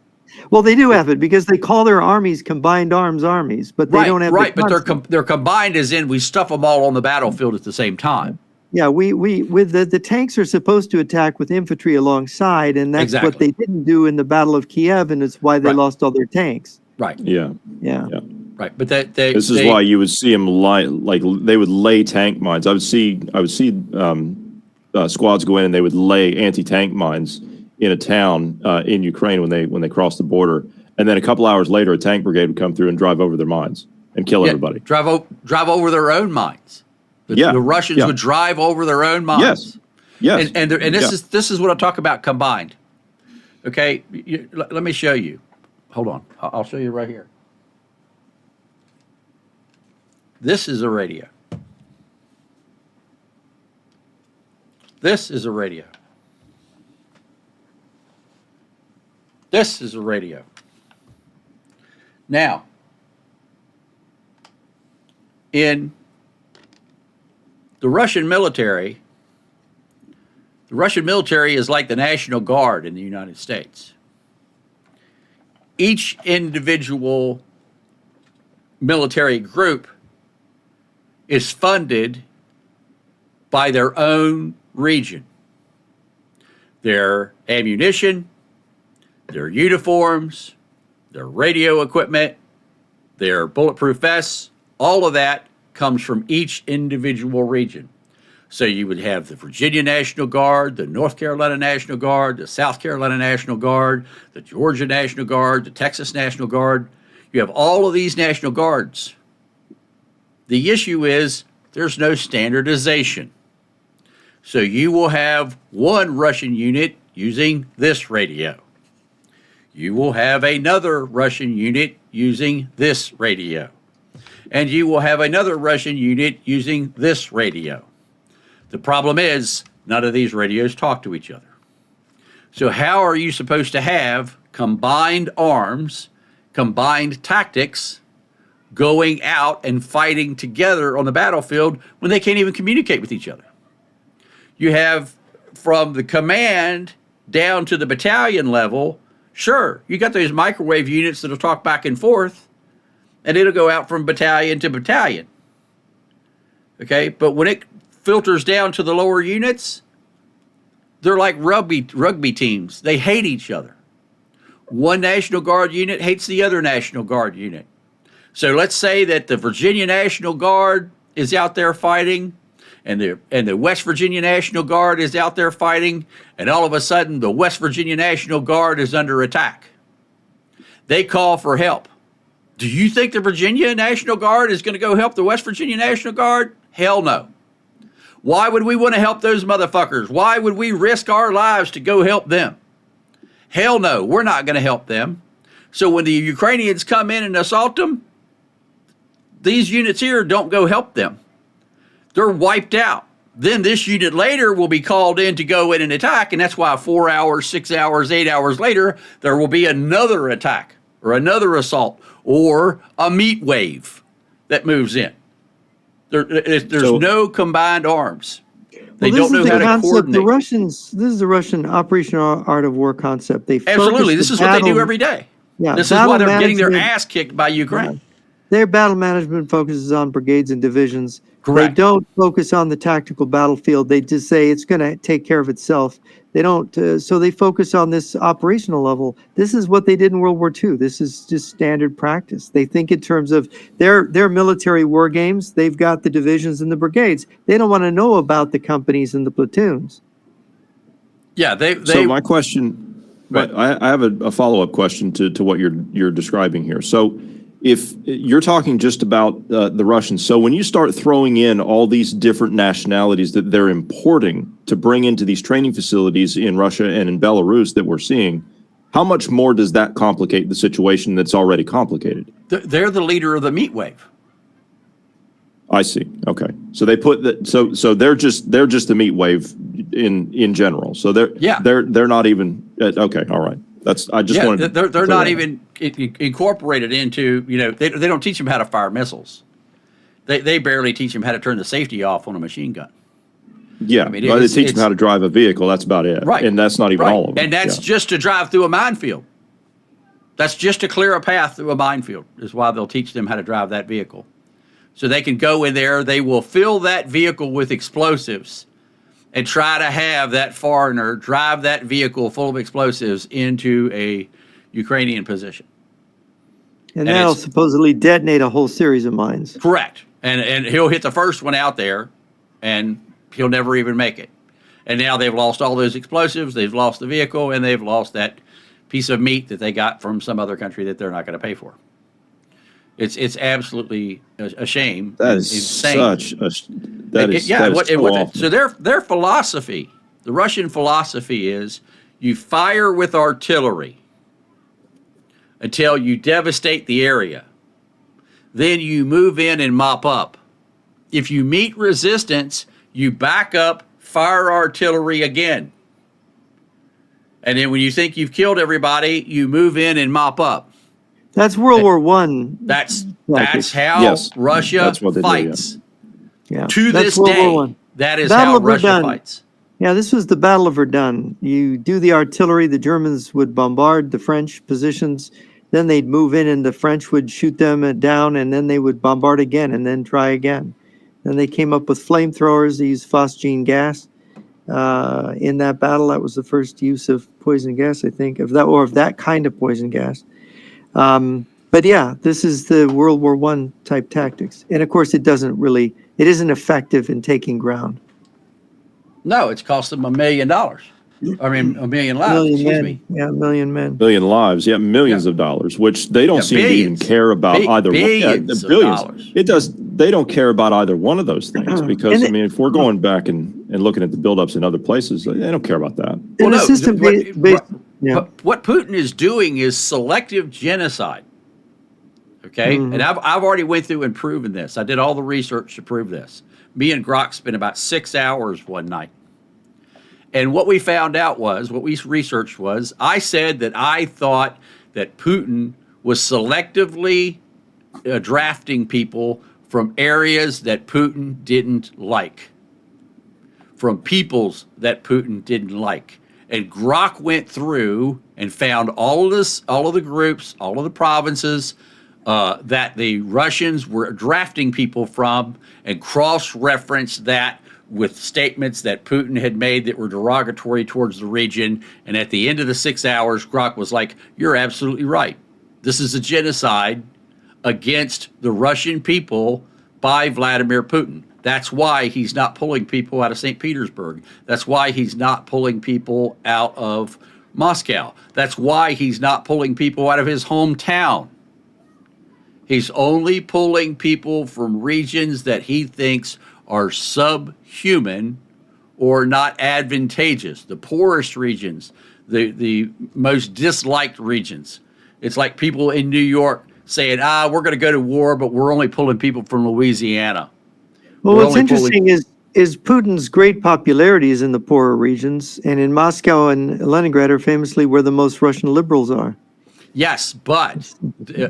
Well, they do have it because they call their armies combined arms armies, but they don't have Right, the but concept. they're combined as in we stuff them all on the battlefield at the same time. Yeah, we with the tanks are supposed to attack with infantry alongside, and that's what Exactly. they didn't do in the Battle of Kiev, and it's why they Right. lost all their tanks. Right, Yeah. Yeah. right. But they This is why you would see them like they would lay tank mines. I would see squads go in and they would lay anti-tank mines in a town in Ukraine when they crossed the border, and then a couple hours later, a tank brigade would come through and drive over their mines and kill everybody. drive over their own mines. The Russians would drive over their own mines. Yes. And this is what I talk about combined. Okay, let me show you. Hold on, I'll show you right here. This is a radio. This is a radio. This is a radio. Now, in the Russian military is like the National Guard in the United States. Each individual military group is funded by their own region. Their ammunition, their uniforms, their radio equipment, their bulletproof vests, all of that comes from each individual region. So you would have the Virginia National Guard, the North Carolina National Guard, the South Carolina National Guard, the Georgia National Guard, the Texas National Guard. You have all of these National Guards. The issue is there's no standardization. So you will have one Russian unit using this radio. You will have another Russian unit using this radio. And you will have another Russian unit using this radio. The problem is none of these radios talk to each other. So how are you supposed to have combined arms, combined tactics, going out and fighting together on the battlefield when they can't even communicate with each other? You have from the command down to the battalion level, sure, you got those microwave units that'll talk back and forth, and it'll go out from battalion to battalion. Okay, but when it filters down to the lower units, they're like rugby teams. They hate each other. One National Guard unit hates the other National Guard unit. So let's say that the Virginia National Guard is out there fighting, and the West Virginia National Guard is out there fighting, and all of a sudden the West Virginia National Guard is under attack. They call for help. Do you think the Virginia National Guard is going to go help the West Virginia National Guard? Hell no. Why would we want to help those motherfuckers? Why would we risk our lives to go help them? Hell no, we're not going to help them. So when the Ukrainians come in and assault them, these units here don't go help them. They're wiped out. Then this unit later will be called in to go in and attack, and that's why 4 hours, 6 hours, 8 hours later, there will be another attack or another assault or a meat wave that moves in. There's no combined arms. They don't know how to coordinate. This is the Russian operational art of war concept. Absolutely. This is what they do every day. Yeah, this is why they're getting their ass kicked by Ukraine. Yeah. Their battle management focuses on brigades and divisions. Correct. They don't focus on the tactical battlefield. They just say it's going to take care of itself. They don't. So they focus on this operational level. This is what they did in World War II. This is just standard practice. They think in terms of their military war games. They've got the divisions and the brigades. They don't want to know about the companies and the platoons. Yeah, So my question, but I have a follow-up question to what you're describing here. So if you're talking just about the Russians, so when you start throwing in all these different nationalities that they're importing to bring into these training facilities in Russia and in Belarus that we're seeing, how much more does that complicate the situation that's already complicated? They're the leader of the meat wave. I see. Okay. So they put that. So they're just the meat wave in general. So they're not even. Okay. All right. I just wanted. They're not even incorporated into. They don't teach them how to fire missiles. They barely teach them how to turn the safety off on a machine gun. Yeah, but they teach them how to drive a vehicle. That's about it. Right. And that's not even all of them. And that's just to drive through a minefield. That's just to clear a path through a minefield is why they'll teach them how to drive that vehicle. So they can go in there, they will fill that vehicle with explosives and try to have that foreigner drive that vehicle full of explosives into a Ukrainian position. And that'll supposedly detonate a whole series of mines. Correct. And he'll hit the first one out there, and he'll never even make it. And now they've lost all those explosives, they've lost the vehicle, and they've lost that piece of meat that they got from some other country that they're not going to pay for. It's absolutely a shame. That is insane. So So their philosophy, the Russian philosophy is you fire with artillery until you devastate the area. Then you move in and mop up. If you meet resistance, you back up, fire artillery again. And then when you think you've killed everybody, you move in and mop up. That's World War One. That's how Russia fights. Yeah. To That's this World War day, One. that is Battle how of Russia Verdun. fights. Yeah, this was the Battle of Verdun. You do the artillery, the Germans would bombard the French positions, then they'd move in and the French would shoot them down, and then they would bombard again and then try again. Then they came up with flamethrowers. They used phosgene gas in that battle. That was the first use of poison gas, I think, of that kind of poison gas. But yeah, this is the World War One type tactics. And of course, it isn't effective in taking ground. No, it's cost them $1 million. I mean, 1 million lives, excuse me. Yeah, a million men. Million lives, millions of dollars, which they don't seem to even care about either. Billions of dollars. It does. They don't care about either one of those things because if we're going back and looking at the buildups in other places, they don't care about that. Well, the system what Putin is doing is selective genocide. Okay, and I've already went through and proven this. I did all the research to prove this. Me and Grok spent about 6 hours one night. And what we found out was, what we researched was, I said that I thought that Putin was selectively drafting people from areas that Putin didn't like, from peoples that Putin didn't like. And Grok went through and found all of the groups, all of the provinces that the Russians were drafting people from, and cross-referenced that with statements that Putin had made that were derogatory towards the region. And at the end of the 6 hours, Grok was like, "You're absolutely right. This is a genocide against the Russian people by Vladimir Putin. That's why he's not pulling people out of St. Petersburg. That's why he's not pulling people out of Moscow. That's why he's not pulling people out of his hometown. He's only pulling people from regions that he thinks are subhuman or not advantageous, the poorest regions, the most disliked regions. It's like people in New York saying, we're going to go to war, but we're only pulling people from Louisiana. Well, what's interesting is Putin's great popularity is in the poorer regions, and in Moscow and Leningrad are famously where the most Russian liberals are. Yes, but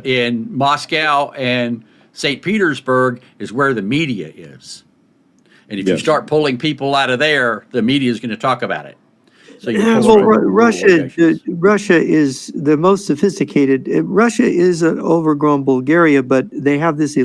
in Moscow and St. Petersburg is where the media is. And if you start pulling people out of there, the media is going to talk about it. So Russia is the most sophisticated. Russia is an overgrown Bulgaria, but they have this these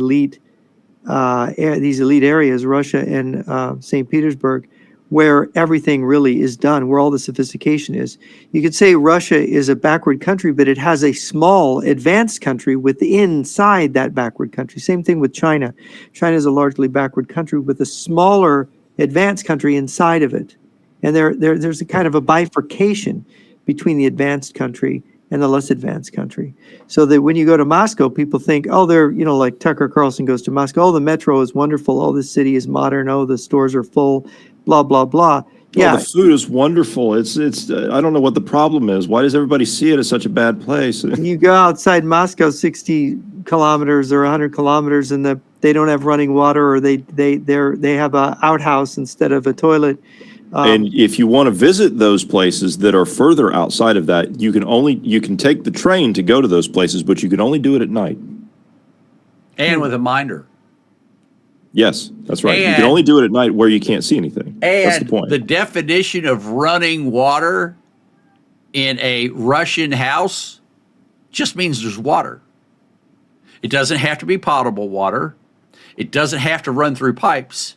elite areas, Russia and St. Petersburg, where everything really is done, where all the sophistication is. You could say Russia is a backward country, but it has a small advanced country inside that backward country. Same thing with China. China is a largely backward country with a smaller advanced country inside of it. And there's a kind of a bifurcation between the advanced country and the less advanced country. So that when you go to Moscow, people think, they're, like Tucker Carlson goes to Moscow, the metro is wonderful, this city is modern, the stores are full, blah, blah, blah. Yeah. The food is wonderful. It's I don't know what the problem is. Why does everybody see it as such a bad place? You go outside Moscow 60 kilometers or 100 kilometers and they don't have running water, or they have a outhouse instead of a toilet. And if you want to visit those places that are further outside of that, you can take the train to go to those places, but you can only do it at night. And with a minder. Yes, that's right. You can And- only do it at night where you can't see anything. That's the And point. the definition of running water in a Russian house just means there's water. It doesn't have to be potable water. It doesn't have to run through pipes.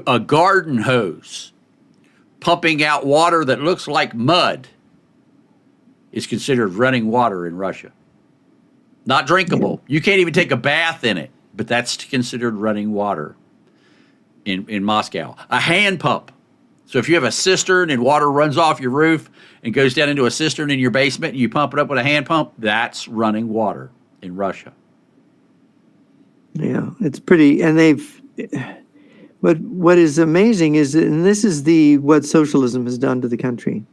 A garden hose pumping out water that looks like mud is considered running water in Russia. Not drinkable. You can't even take a bath in it, but that's considered running water in Moscow. A hand pump. So if you have a cistern and water runs off your roof and goes down into a cistern in your basement and you pump it up with a hand pump, that's running water in Russia. Yeah, it's pretty, and but what is amazing is, and this is what socialism has done to the country,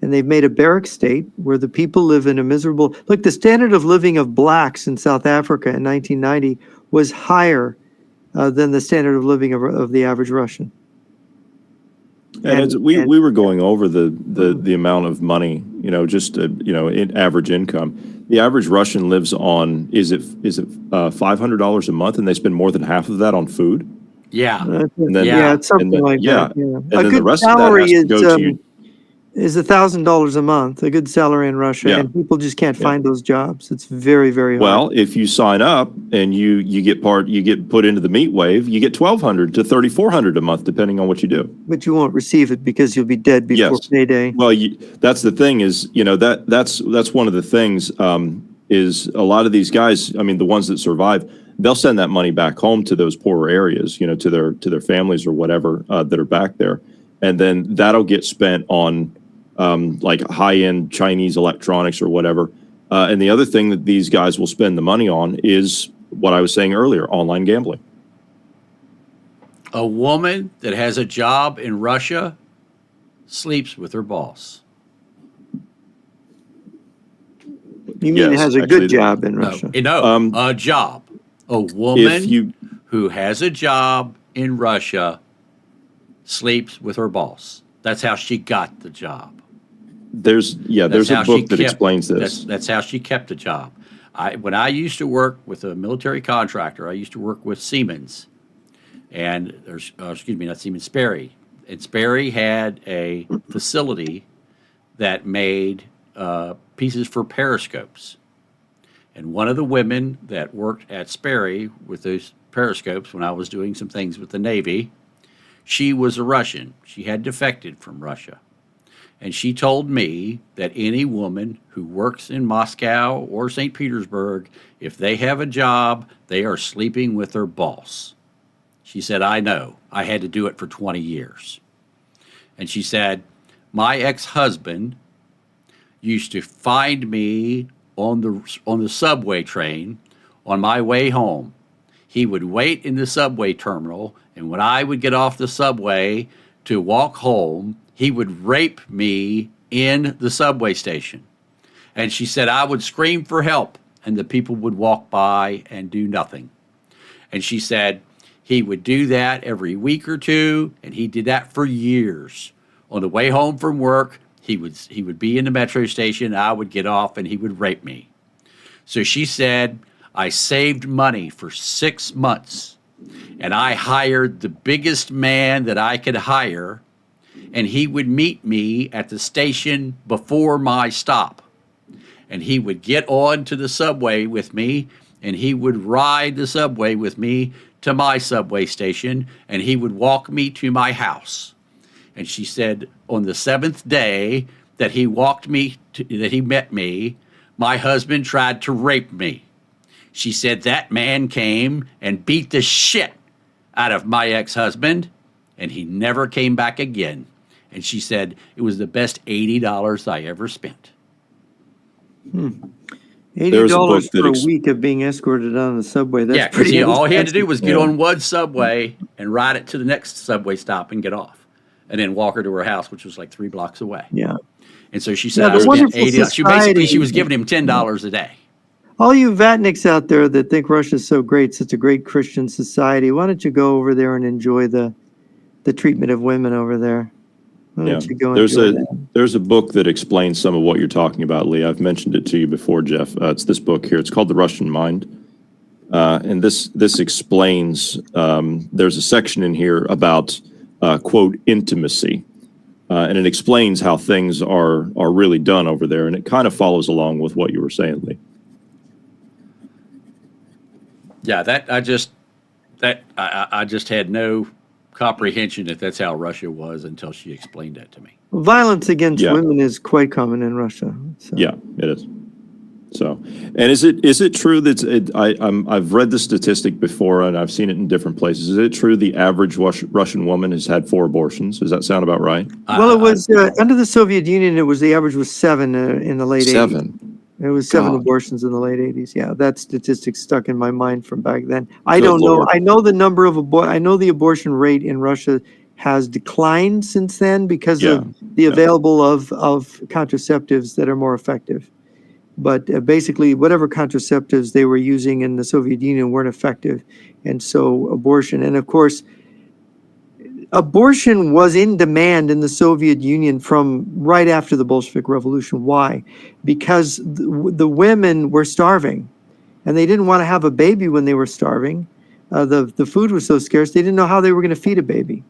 and they've made a barrack state where the people live in a miserable, look, the standard of living of blacks in South Africa in 1990 was higher than the standard of living of the average Russian. And we were going over the amount of money, just in average income. The average Russian lives on is it $500 a month, and they spend more than half of that on food. Yeah. And then, Yeah, it's something like yeah, that. Yeah. and then the rest of that has to go to is $1,000 a month, a good salary in Russia, Yeah. and people just can't find those jobs. It's very, very hard. Well, if you sign up and you get put into the meat wave, you get $1,200 to $3,400 a month, depending on what you do. But you won't receive it because you'll be dead before Yes. payday. Well, that's the thing is, that's one of the things is a lot of these guys. I mean, the ones that survive, they'll send that money back home to those poorer areas, to their families or whatever that are back there, and then that'll get spent on like high-end Chinese electronics or whatever. And the other thing that these guys will spend the money on is what I was saying earlier, online gambling. A woman that has a job in Russia sleeps with her boss. You mean Yes, it has a actually, good job in Russia? No, a job. A woman If you who has a job in Russia sleeps with her boss. That's how she got the job. there's a That's how she book that kept- explains this. That's how she kept the job. When I used to work with a military contractor, I used to work with Siemens, and not Siemens, Sperry. And Sperry had a facility that made pieces for periscopes. And one of the women that worked at Sperry with those periscopes, when I was doing some things with the Navy, she was a Russian. She had defected from Russia. And she told me that any woman who works in Moscow or St. Petersburg, if they have a job, they are sleeping with their boss. She said, I know. I had to do it for 20 years. And she said, my ex-husband used to find me on the subway train on my way home. He would wait in the subway terminal, and when I would get off the subway to walk home, he would rape me in the subway station. And she said I would scream for help, and the people would walk by and do nothing. And she said he would do that every week or two, and he did that for years. On the way home from work, he would be in the metro station, I would get off, and he would rape me. So she said, I saved money for 6 months, and I hired the biggest man that I could hire, and he would meet me at the station before my stop. And he would get on to the subway with me, and he would ride the subway with me to my subway station, and he would walk me to my house. And she said, on the 7th day that he that he met me, my husband tried to rape me. She said that man came and beat the shit out of my ex-husband, and he never came back again. And she said it was the best $80 I ever spent. There's a book $80 that for a week of being escorted on the subway. That's Yeah, because pretty all he had to do expensive. was get on one subway and ride it to the next subway stop and get off, and then walk her to her house, which was like 3 blocks away. Yeah. And so she said, Yeah, I the spent wonderful $80. She society- was giving him $10 a day. all you Vatniks out there that think Russia's so great, such a great Christian society, why don't you go over there and enjoy the treatment of women over there? Why Yeah, don't you go enjoy that? there's a book that explains some of what you're talking about, Lee. I've mentioned it to you before, Jeff. It's this book here. It's called The Russian Mind. And this explains, there's a section in here about, quote, intimacy. And it explains how things are really done over there. And it kind of follows along with what you were saying, Lee. Yeah, I just had no comprehension that that's how Russia was until she explained that to me. Violence against Yeah. women is quite common in Russia. So. Yeah, it is. So, and is it true that I've read the statistic before and I've seen it in different places. Is it true the average Russian woman has had 4 abortions? Does that sound about right? Well, it was under the Soviet Union. The average was 7 in the late 80s. 7. It was 7 God. abortions in the late 80s. Yeah, that statistic stuck in my mind from back then. I Good don't know. Lord. I know the number of I know the abortion rate in Russia has declined since then because of the available of contraceptives that are more effective. But basically, whatever contraceptives they were using in the Soviet Union weren't effective, and so abortion. And of course, abortion was in demand in the Soviet Union from right after the Bolshevik Revolution. Why? Because the women were starving, and they didn't want to have a baby when they were starving. The food was so scarce, they didn't know how they were going to feed a baby.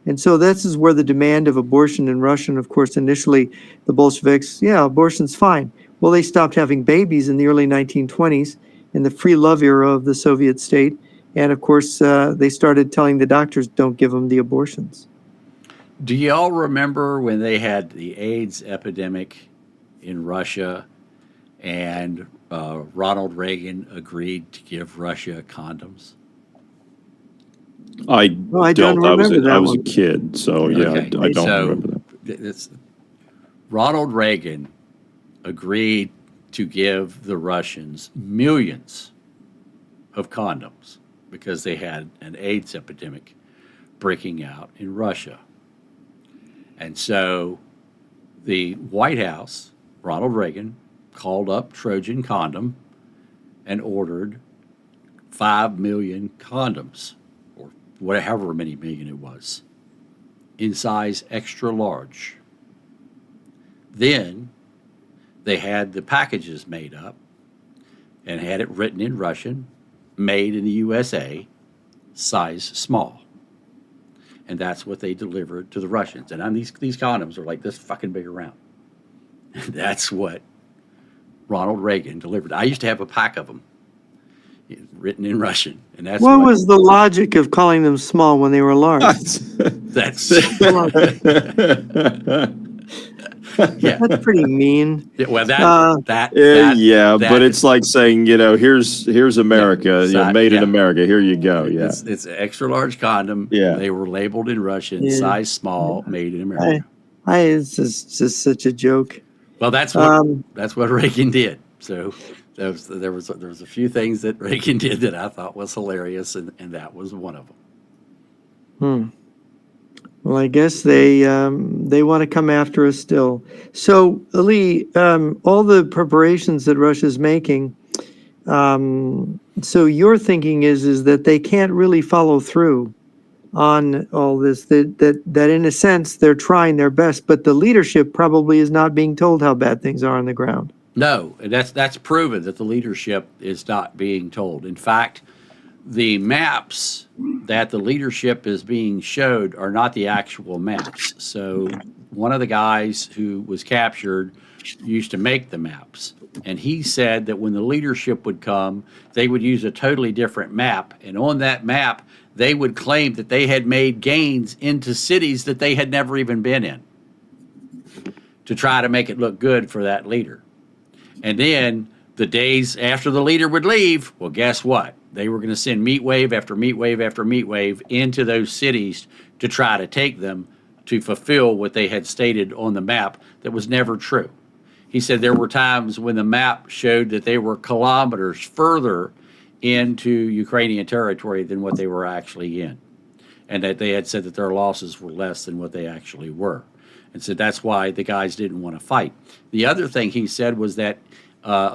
And so this is where the demand of abortion in Russia, and of course, initially the Bolsheviks, yeah, abortion's fine. Well, they stopped having babies in the early 1920s in the free love era of the Soviet state. And of course, they started telling the doctors, don't give them the abortions. Do y'all remember when they had the AIDS epidemic in Russia and Ronald Reagan agreed to give Russia condoms? I don't don't. I was remember I that was a one. kid, so yeah, Okay, I don't so remember that. Ronald Reagan agreed to give the Russians millions of condoms because they had an AIDS epidemic breaking out in Russia. And so the White House, Ronald Reagan, called up Trojan Condom and ordered 5 million condoms, or whatever many million it was, in size extra large. Then they had the packages made up and had it written in Russian, made in the USA, size small. And that's what they delivered to the Russians. And these condoms are like this fucking big around. That's what Ronald Reagan delivered. I used to have a pack of them written in Russian. And that's What was the logic of calling them small when they were large? that's yeah. That's pretty mean. Yeah, well, Yeah, that but it's like saying, here's America, Yeah, made in yeah. America. Here you go. Yeah. It's an extra large condom. Yeah. They were labeled in Russian, Yeah. size small, made in America. It's just such a joke. Well, that's what Reagan did. So there was a few things that Reagan did that I thought was hilarious, and that was one of them. Well, I guess they want to come after us still. So, Lee, all the preparations that Russia's making. So your thinking is that they can't really follow through on all this. That in a sense they're trying their best, but the leadership probably is not being told how bad things are on the ground. No, that's proven that the leadership is not being told. In fact, the maps that the leadership is being showed are not the actual maps. So one of the guys who was captured used to make the maps. And he said that when the leadership would come, they would use a totally different map. And on that map, they would claim that they had made gains into cities that they had never even been in to try to make it look good for that leader. And then the days after the leader would leave, well, guess what? They were going to send meat wave after meat wave after meat wave into those cities to try to take them to fulfill what they had stated on the map that was never true. He said there were times when the map showed that they were kilometers further into Ukrainian territory than what they were actually in, and that they had said that their losses were less than what they actually were. And so that's why the guys didn't want to fight. The other thing he said was that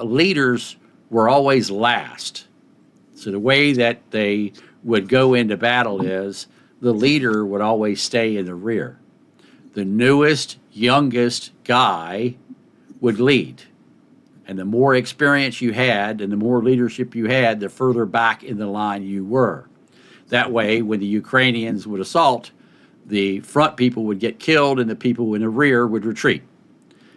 leaders were always last. So the way that they would go into battle is the leader would always stay in the rear. The newest, youngest guy would lead. And the more experience you had and the more leadership you had, the further back in the line you were. That way, when the Ukrainians would assault, the front people would get killed and the people in the rear would retreat.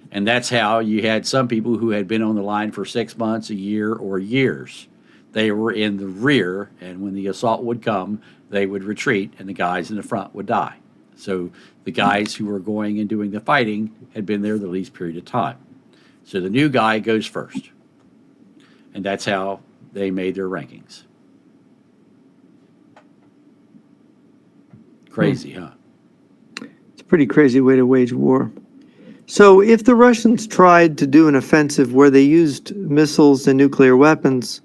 And that's how you had some people who had been on the line for 6 months, a year, or years. They were in the rear, and when the assault would come, they would retreat, and the guys in the front would die. So the guys who were going and doing the fighting had been there the least period of time. So the new guy goes first. And that's how they made their rankings. Crazy, huh? It's a pretty crazy way to wage war. So if the Russians tried to do an offensive where they used missiles and nuclear weapons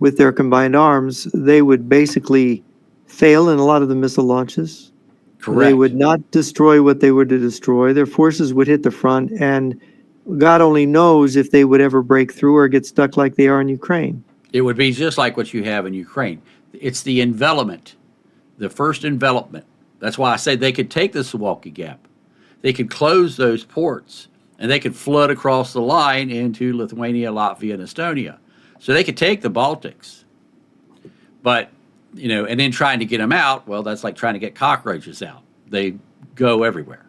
with their combined arms, they would basically fail in a lot of the missile launches. Correct. They would not destroy what they were to destroy. Their forces would hit the front, and God only knows if they would ever break through or get stuck like they are in Ukraine. It would be just like what you have in Ukraine. It's the envelopment, the first envelopment. That's why I said they could take the Suwalki Gap. They could close those ports, and they could flood across the line into Lithuania, Latvia, and Estonia. So they could take the Baltics. But, and then trying to get them out, well, that's like trying to get cockroaches out. They go everywhere.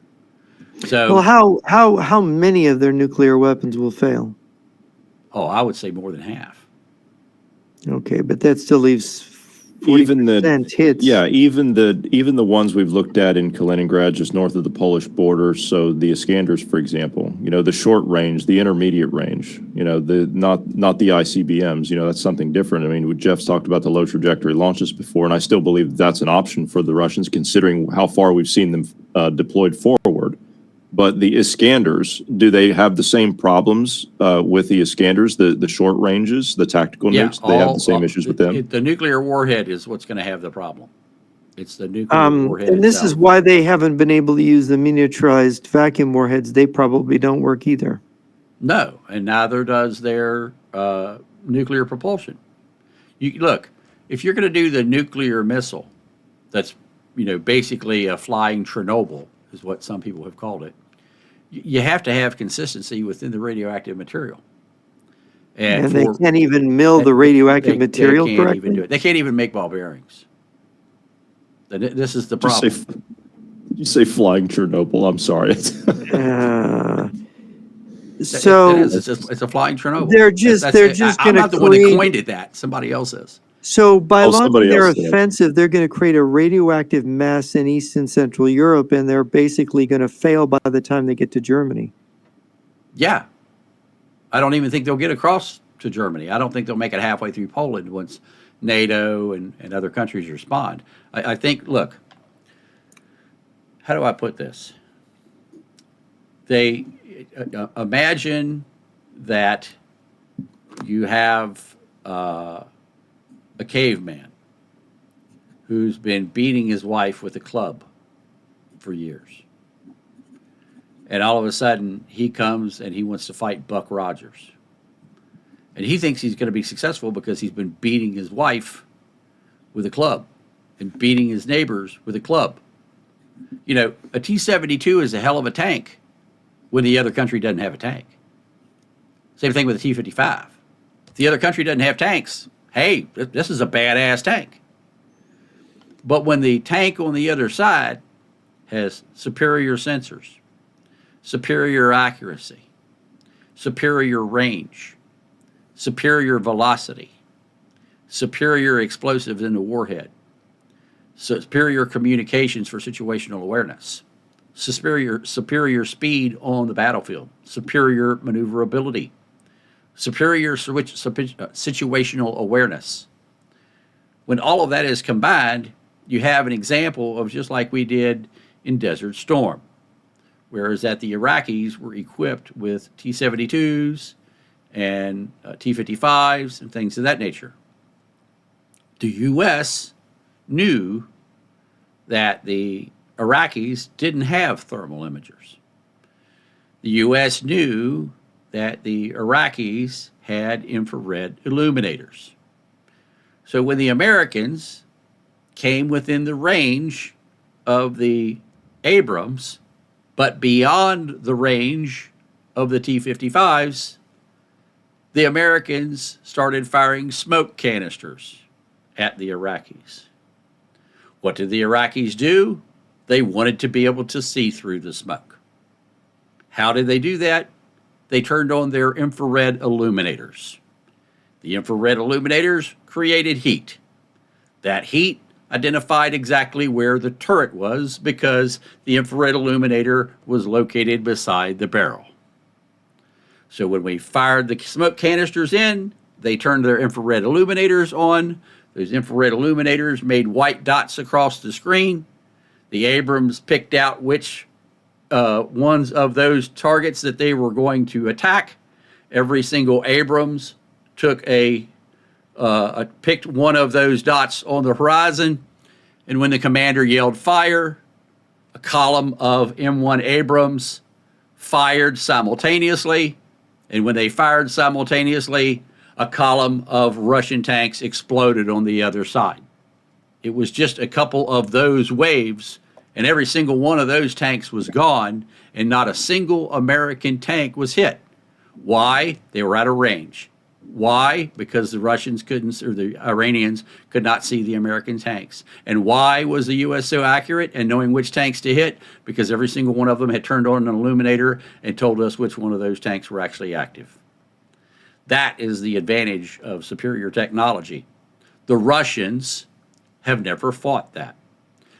So, Well, how many of their nuclear weapons will fail? I would say more than half. Okay, but that still leaves Even 40% hits. even the ones we've looked at in Kaliningrad, just north of the Polish border. So the Iskanders, for example, the short range, the intermediate range, the not the ICBMs. That's something different. I mean, Jeff's talked about the low trajectory launches before, and I still believe that's an option for the Russians, considering how far we've seen them deployed forward. But the Iskanders, do they have the same problems with the Iskanders, the short ranges, the tactical nukes? They have the same issues with them? The nuclear warhead is what's going to have the problem. It's the nuclear warhead And this is itself. why they haven't been able to use the miniaturized vacuum warheads. They probably don't work either. No, and neither does their nuclear propulsion. Look, if you're going to do the nuclear missile, that's basically a flying Chernobyl, is what some people have called it. You have to have consistency within the radioactive material. And they can't even mill the radioactive material they can't correctly. even do it. They can't even make ball bearings. This is the problem. Did you say flying Chernobyl? I'm sorry. So it's a flying Chernobyl. they're just I'm going not to the one that create. coined it. That somebody else is. So by launching somebody their else did. offensive, they're going to create a radioactive mess in East and Central Europe, and they're basically going to fail by the time they get to Germany. Yeah, I don't even think they'll get across to Germany. I don't think they'll make it halfway through Poland once NATO and other countries respond. I think, look, how do I put this? They imagine that you have a caveman who's been beating his wife with a club for years. And all of a sudden, he comes and he wants to fight Buck Rogers. And he thinks he's going to be successful because he's been beating his wife with a club and beating his neighbors with a club. A T-72 is a hell of a tank when the other country doesn't have a tank. Same thing with a T-55. If the other country doesn't have tanks, hey, this is a badass tank. But when the tank on the other side has superior sensors, superior accuracy, superior range, superior velocity, superior explosives in the warhead, superior communications for situational awareness, superior speed on the battlefield, superior maneuverability, superior situational awareness. When all of that is combined, you have an example of just like we did in Desert Storm, whereas that the Iraqis were equipped with T-72s and T-55s and things of that nature. The U.S. knew that the Iraqis didn't have thermal imagers. The U.S. knew that the Iraqis had infrared illuminators. So when the Americans came within the range of the Abrams, but beyond the range of the T-55s, the Americans started firing smoke canisters at the Iraqis. What did the Iraqis do? They wanted to be able to see through the smoke. How did they do that? They turned on their infrared illuminators. The infrared illuminators created heat. That heat identified exactly where the turret was because the infrared illuminator was located beside the barrel. So when we fired the smoke canisters in, they turned their infrared illuminators on. Those infrared illuminators made white dots across the screen. The Abrams picked out which ones of those targets that they were going to attack. Every single Abrams took picked one of those dots on the horizon, and when the commander yelled fire, a column of M1 Abrams fired simultaneously, and when they fired simultaneously, a column of Russian tanks exploded on the other side. It was just a couple of those waves, and every single one of those tanks was gone, and not a single American tank was hit. Why? They were out of range. Why? Because the Russians couldn't, or the Iranians could not see the American tanks. And why was the U.S. so accurate in knowing which tanks to hit? Because every single one of them had turned on an illuminator and told us which one of those tanks were actually active. That is the advantage of superior technology. The Russians have never fought that.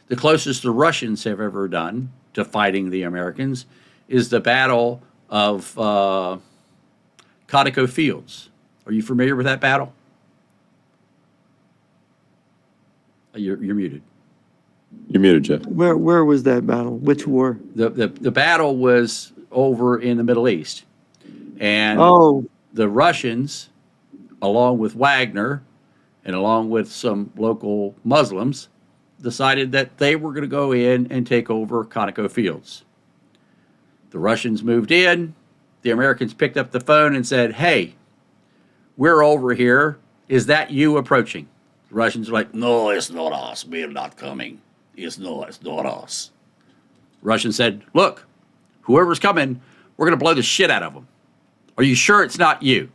The closest the Russians have ever done to fighting the Americans is the Battle of Conoco Fields. Are you familiar with that battle? You're muted. You're muted, Jeff. Where was that battle? Which war? The battle was over in the Middle East. And the Russians, along with Wagner and along with some local Muslims, decided that they were going to go in and take over Conoco Fields. The Russians moved in. The Americans picked up the phone and said, "Hey, we're over here. Is that you approaching?" The Russians were like, "No, it's not us. We're not coming. It's not us." The Russians said, "Look, whoever's coming, we're going to blow the shit out of them. Are you sure it's not you?"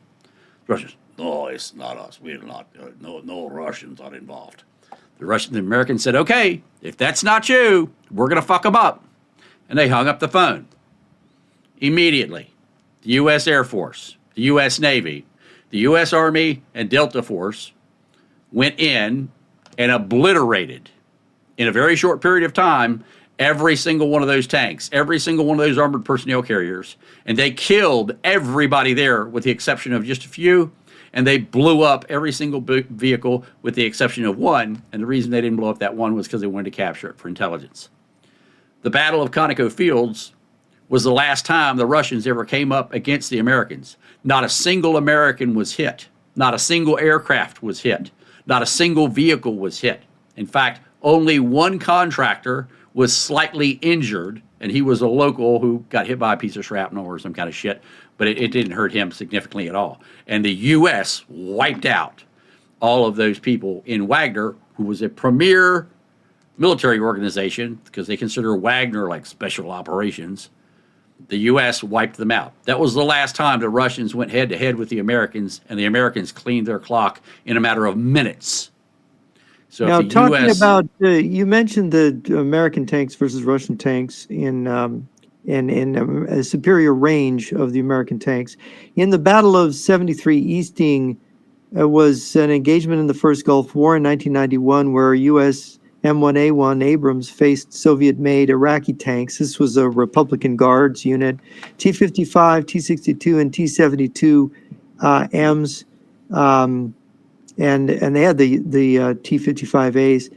The Russians, "No, it's not us. We're not. No Russians are involved." The Americans said, "Okay, if that's not you, we're going to fuck them up." And they hung up the phone. Immediately, the U.S. Air Force, the U.S. Navy, the U.S. Army, and Delta Force went in and obliterated, in a very short period of time, every single one of those tanks, every single one of those armored personnel carriers, and they killed everybody there with the exception of just a few, and they blew up every single vehicle with the exception of one, and the reason they didn't blow up that one was because they wanted to capture it for intelligence. The Battle of Conoco Fields was the last time the Russians ever came up against the Americans. Not a single American was hit. Not a single aircraft was hit. Not a single vehicle was hit. In fact, only one contractor was slightly injured, and he was a local who got hit by a piece of shrapnel or some kind of shit, but it didn't hurt him significantly at all. And the U.S. wiped out all of those people in Wagner, who was a premier military organization, because they consider Wagner like special operations. The U.S. wiped them out. That was the last time the Russians went head-to-head with the Americans, and the Americans cleaned their clock in a matter of minutes. So now, if the talking US, about, you mentioned the American tanks versus Russian tanks in a superior range of the American tanks. In the Battle of 73 Easting was an engagement in the First Gulf War in 1991 where U.S. M1A1 Abrams faced Soviet-made Iraqi tanks. This was a Republican Guards unit. T-55, T-62, and T-72 Ms. And they had the T-55As,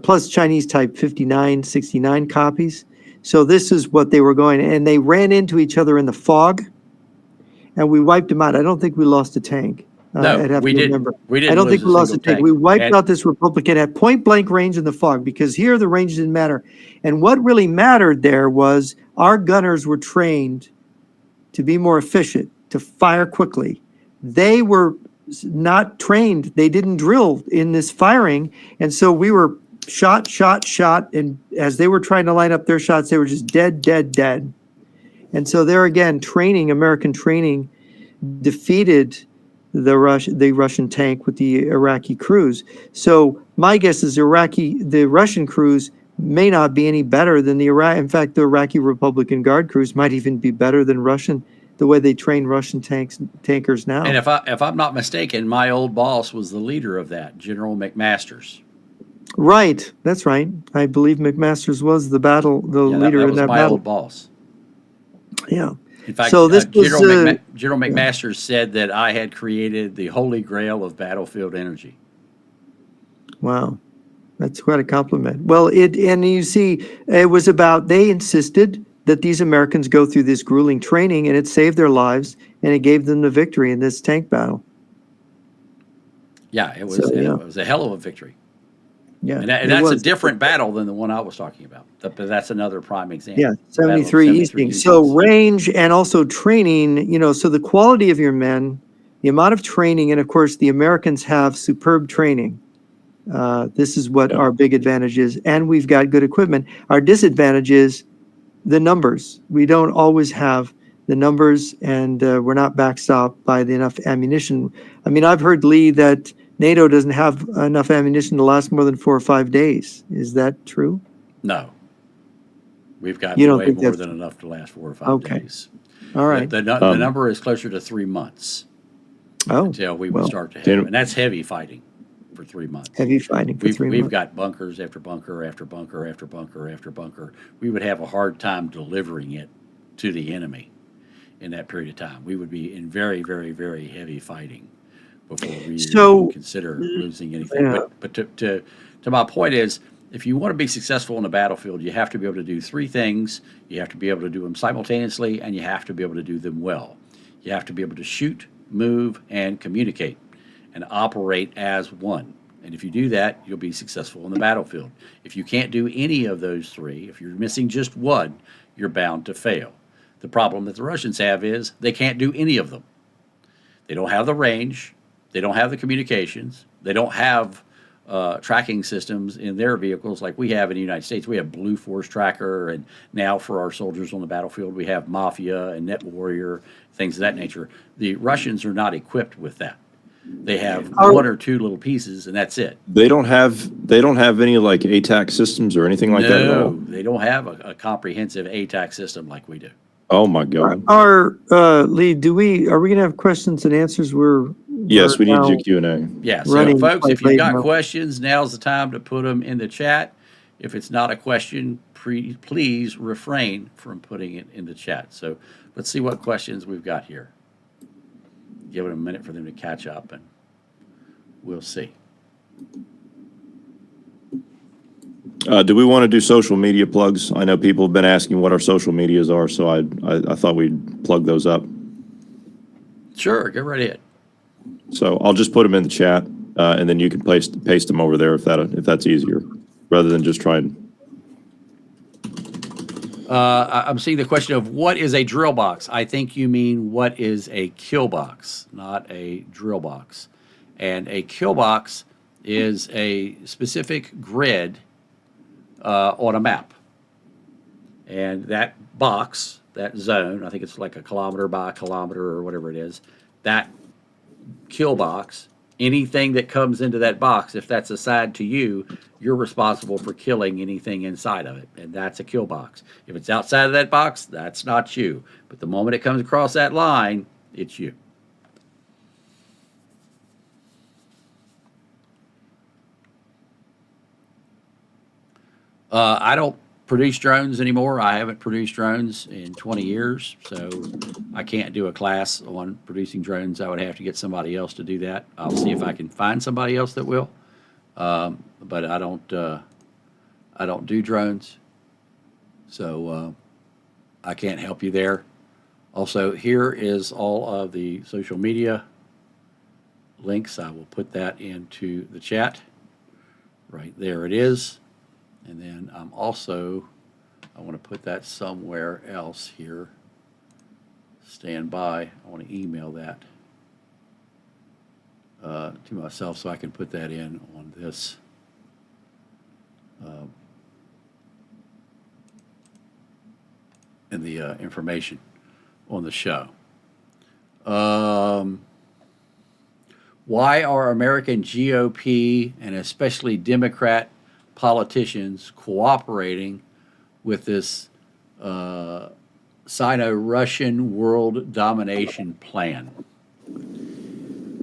plus Chinese Type 59, 69 copies. So this is what they were going, and they ran into each other in the fog, and we wiped them out. I don't think we lost a tank. no, we didn't. We didn't. I don't think we lost a single tank. We wiped out this Republican at point blank range in the fog, because here the range didn't matter. And what really mattered there was our gunners were trained to be more efficient. to fire quickly. They were not trained. They didn't drill in this firing. And so we were shot. And as they were trying to line up their shots, they were just dead. And so there again, American training defeated the Russian tank with the Iraqi crews. So my guess is the Russian crews may not be any better than the Iraq. In fact, the Iraqi Republican Guard crews might even be better than the way they train Russian tankers now. And if I'm not mistaken, my old boss was the leader of that, General McMasters. Right, that's right. I believe McMasters was the leader that in was that my battle. old boss. Yeah. In fact, So this was, General McMasters said that I had created the holy grail of battlefield energy. Wow, that's quite a compliment. Well, and you see, it was about, they insisted that these Americans go through this grueling training, and it saved their lives, and it gave them the victory in this tank battle. Yeah, it was. So, yeah. It was a hell of a victory. Yeah, And it that's a was. different battle than the one I was talking about. But that's another prime example. Yeah, The Battle of 73 73 Easting. So Easting. range and also training, so the quality of your men, the amount of training, and of course the Americans have superb training. This is what our big advantage is, and we've got good equipment. Our disadvantage is the numbers. We don't always have the numbers, and we're not backstopped by enough ammunition. I mean, I've heard, Lee, that NATO doesn't have enough ammunition to last more than 4 or 5 days. Is that true? No. We've got You don't way think more that's than enough to last 4 or 5 Okay. days. All right. The number is closer to 3 months Oh, until we would well, start to have, Daniel- and that's heavy fighting for 3 months. heavy fighting for 3 We've months. got bunkers after bunker after bunker after bunker after bunker. We would have a hard time delivering it to the enemy in that period of time. We would be in very, very, very heavy fighting before we So- even consider losing anything. Yeah. But to my point is, if you want to be successful on the battlefield, you have to be able to do 3 things. You have to be able to do them simultaneously, and you have to be able to do them well. You have to be able to shoot, move, and communicate, and operate as one. And if you do that, you'll be successful on the battlefield. If you can't do any of those 3, if you're missing just one, you're bound to fail. The problem that the Russians have is they can't do any of them. They don't have the range. They don't have the communications. They don't have tracking systems in their vehicles like we have in the United States. We have Blue Force Tracker, and now for our soldiers on the battlefield, we have Mafia and Net Warrior, things of that nature. The Russians are not equipped with that. They have 1 or 2 little pieces, and that's it. They don't have any like ATAC systems or anything like that at all. No, they don't have a comprehensive ATAC system like we do. Oh my God. Lee, are we gonna have questions and answers? Yes, we need now- to do Q&A. Yeah, so Running folks, quite if you've late got now. questions, now's the time to put them in the chat. If it's not a question, please refrain from putting it in the chat. So let's see what questions we've got here. Give it a minute for them to catch up, and we'll see. Do we want to do social media plugs? I know people have been asking what our social medias are, so I thought we'd plug those up. Sure, go right ahead. So I'll just put them in the chat, and then you can paste them over there if that's easier, rather than just trying. I'm seeing the question of what is a drill box. I think you mean what is a kill box, not a drill box. And a kill box is a specific grid on a map. And that box, that zone, I think it's like a kilometer by a kilometer or whatever it is, that kill box, anything that comes into that box, if that's assigned to you, you're responsible for killing anything inside of it. And that's a kill box. If it's outside of that box, that's not you. But the moment it comes across that line, it's you. I don't produce drones anymore. I haven't produced drones in 20 years, so I can't do a class on producing drones. I would have to get somebody else to do that. I'll see if I can find somebody else that will. But I don't do drones, so I can't help you there. Also, here is all of the social media links. I will put that into the chat. Right there it is. And then I want to put that somewhere else here. stand by. I want to email that to myself so I can put that in on this. In the information on the show. Why are American GOP and especially Democrat politicians cooperating with this Sino-Russian world domination plan?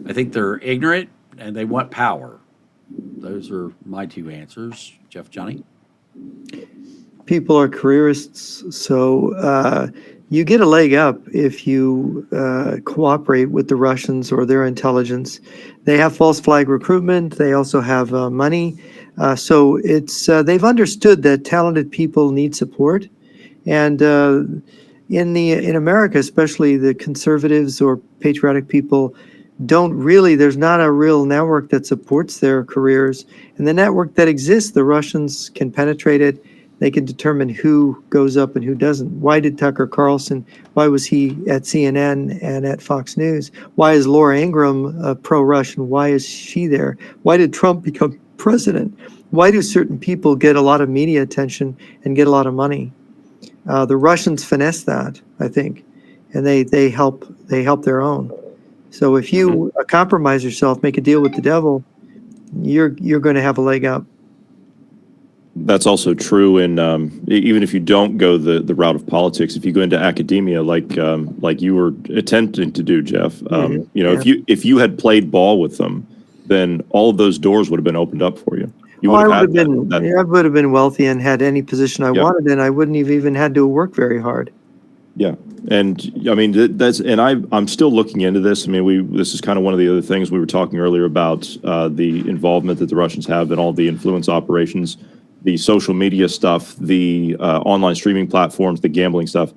I think they're ignorant and they want power. Those are my two answers. Jeff, Johnny? People are careerists, so you get a leg up if you cooperate with the Russians or their intelligence. They have false flag recruitment. They also have money. So it's they've understood that talented people need support, and in America, especially the conservatives or patriotic people don't really. There's not a real network that supports their careers, and the network that exists, the Russians can penetrate it. They can determine who goes up and who doesn't. Why did Tucker Carlson, why was he at CNN and at Fox News? Why is Laura Ingraham pro-Russian? Why is she there? Why did Trump become president? Why do certain people get a lot of media attention and get a lot of money? The Russians finesse that, I think, and they help their own. So if you compromise yourself, make a deal with the devil, you're going to have a leg up. That's also true in even if you don't go the route of politics. If you go into academia, like you were attempting to do, Jeff, you know, if you had played ball with them, then all of those doors would have been opened up for you. You Well, I would have I would have been wealthy and had any position I wanted, and I wouldn't have even had to work very hard. Yeah, and I mean I'm still looking into this. I mean, this is kind of one of the other things we were talking earlier about the involvement that the Russians have in all the influence operations. The social media stuff, the online streaming platforms, the gambling stuff.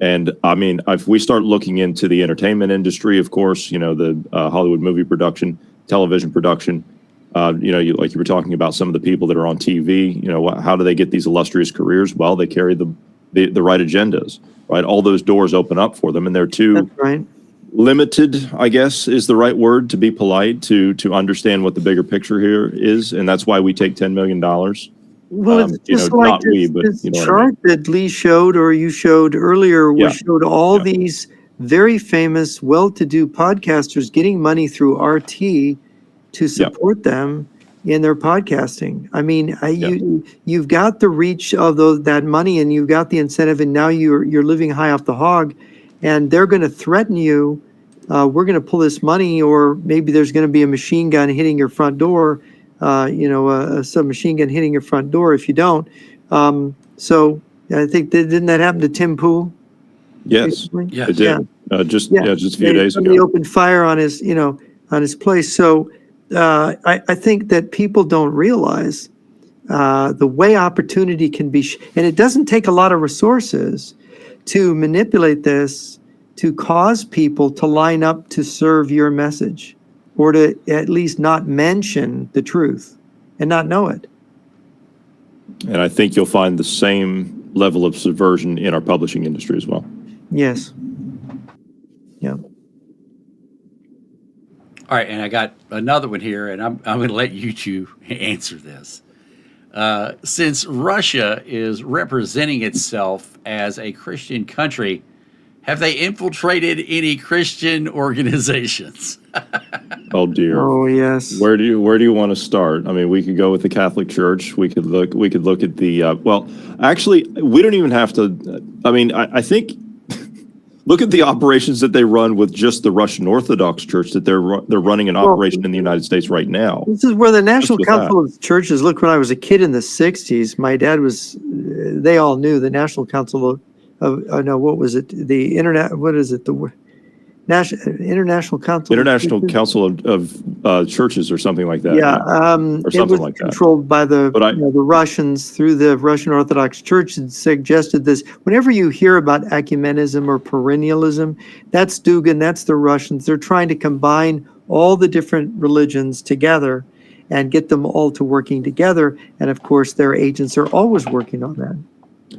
And I mean, if we start looking into the entertainment industry, of course, you know, the Hollywood movie production, television production, you know, like you were talking about some of the people that are on TV, you know, how do they get these illustrious careers? Well, they carry the right agendas, right? All those doors open up for them, and they're too That's right. limited, I guess, is the right word, to be polite, to understand what the bigger picture here is. And that's why we take $10 million. Well, it's you know, just like not we, this, but this you know what I chart that Lee showed, or you showed earlier, Yeah. which showed all Yeah. these very famous, well-to-do podcasters getting money through RT to support them in their podcasting. I mean, you've got the reach of that money, and you've got the incentive, and now you're living high off the hog, and they're going to threaten you. We're going to pull this money, or maybe there's going to be a machine gun hitting your front door. You know, a submachine gun hitting your front door if you don't. So I think didn't that happen to Tim Pool? Yes, Yeah. it did. Just a few days Somebody ago. opened fire on his, on his place. So I think that people don't realize the way opportunity can be, and it doesn't take a lot of resources to manipulate this, to cause people to line up to serve your message, or to at least not mention the truth and not know it. And I think you'll find the same level of subversion in our publishing industry as well. Yes. Yeah. All right, and I got another one here, and I'm going to let you two answer this. Since Russia is representing itself as a Christian country, have they infiltrated any Christian organizations? Oh dear. Oh yes. Where do you want to start? I mean, we could go with the Catholic Church. We could look at the well, actually, we don't even have to. I mean, I think look at the operations that they run with just the Russian Orthodox Church that they're running an operation in the United States right now. This is where the National with Council of Churches. Look, when I was a kid in the '60s, my dad was. They all knew the National Council of no, what was it? The Internet. What is it? The International Council. International Council of Churches or something like that. Yeah, or it something was like that. controlled by the But the Russians through the Russian Orthodox Church, and suggested this. Whenever you hear about ecumenism or perennialism, that's Dugin, that's the Russians. They're trying to combine all the different religions together and get them all to working together. And of course, their agents are always working on that.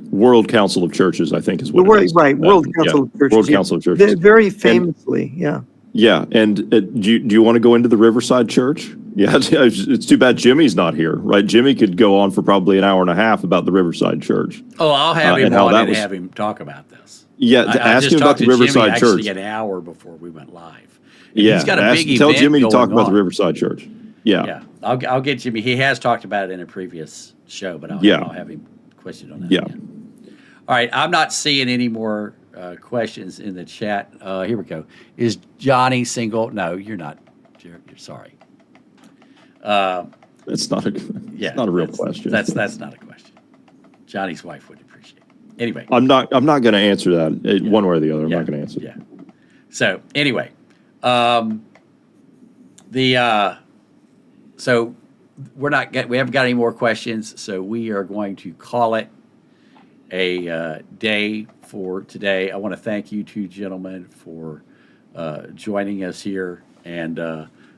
World Council of Churches, I think is The what it World, is. right, World Council of Churches. World yeah. Council of Churches. Very famously, yeah. Yeah, and do you want to go into the Riverside Church? Yeah, it's too bad Jimmy's not here, right? Jimmy could go on for probably an hour and a half about the Riverside Church. Oh, I'll have him and how on that and was- have him talk about this. Yeah, I ask just him about talked the to Jimmy Riverside actually Church. an hour before we went live. Yeah, He's got a big tell event Jimmy to talk going about the on. Riverside Church. Yeah. Yeah, I'll get Jimmy. He has talked about it in a previous show, but I'll have him question on that. Yeah. again. All right, I'm not seeing any more questions in the chat. Here we go. Is Johnny single? No, you're not. You're sorry. It's not a real question. That's not a question. Johnny's wife would appreciate it. Anyway. I'm not going to answer that one way or the other. I'm Yeah, not going to answer. Yeah. So anyway, so we haven't got any more questions, so we are going to call it a day for today. I want to thank you two gentlemen for joining us here, and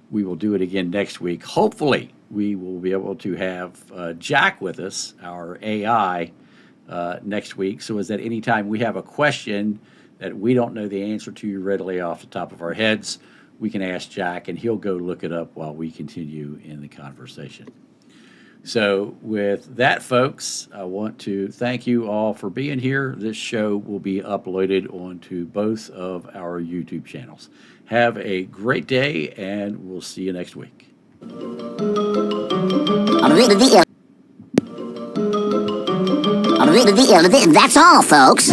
we will do it again next week. Hopefully, we will be able to have Jack with us, our AI, next week. So is that anytime we have a question that we don't know the answer to readily off the top of our heads, we can ask Jack, and he'll go look it up while we continue in the conversation. So with that, folks, I want to thank you all for being here. This show will be uploaded onto both of our YouTube channels. Have a great day, and we'll see you next week. That's all, folks.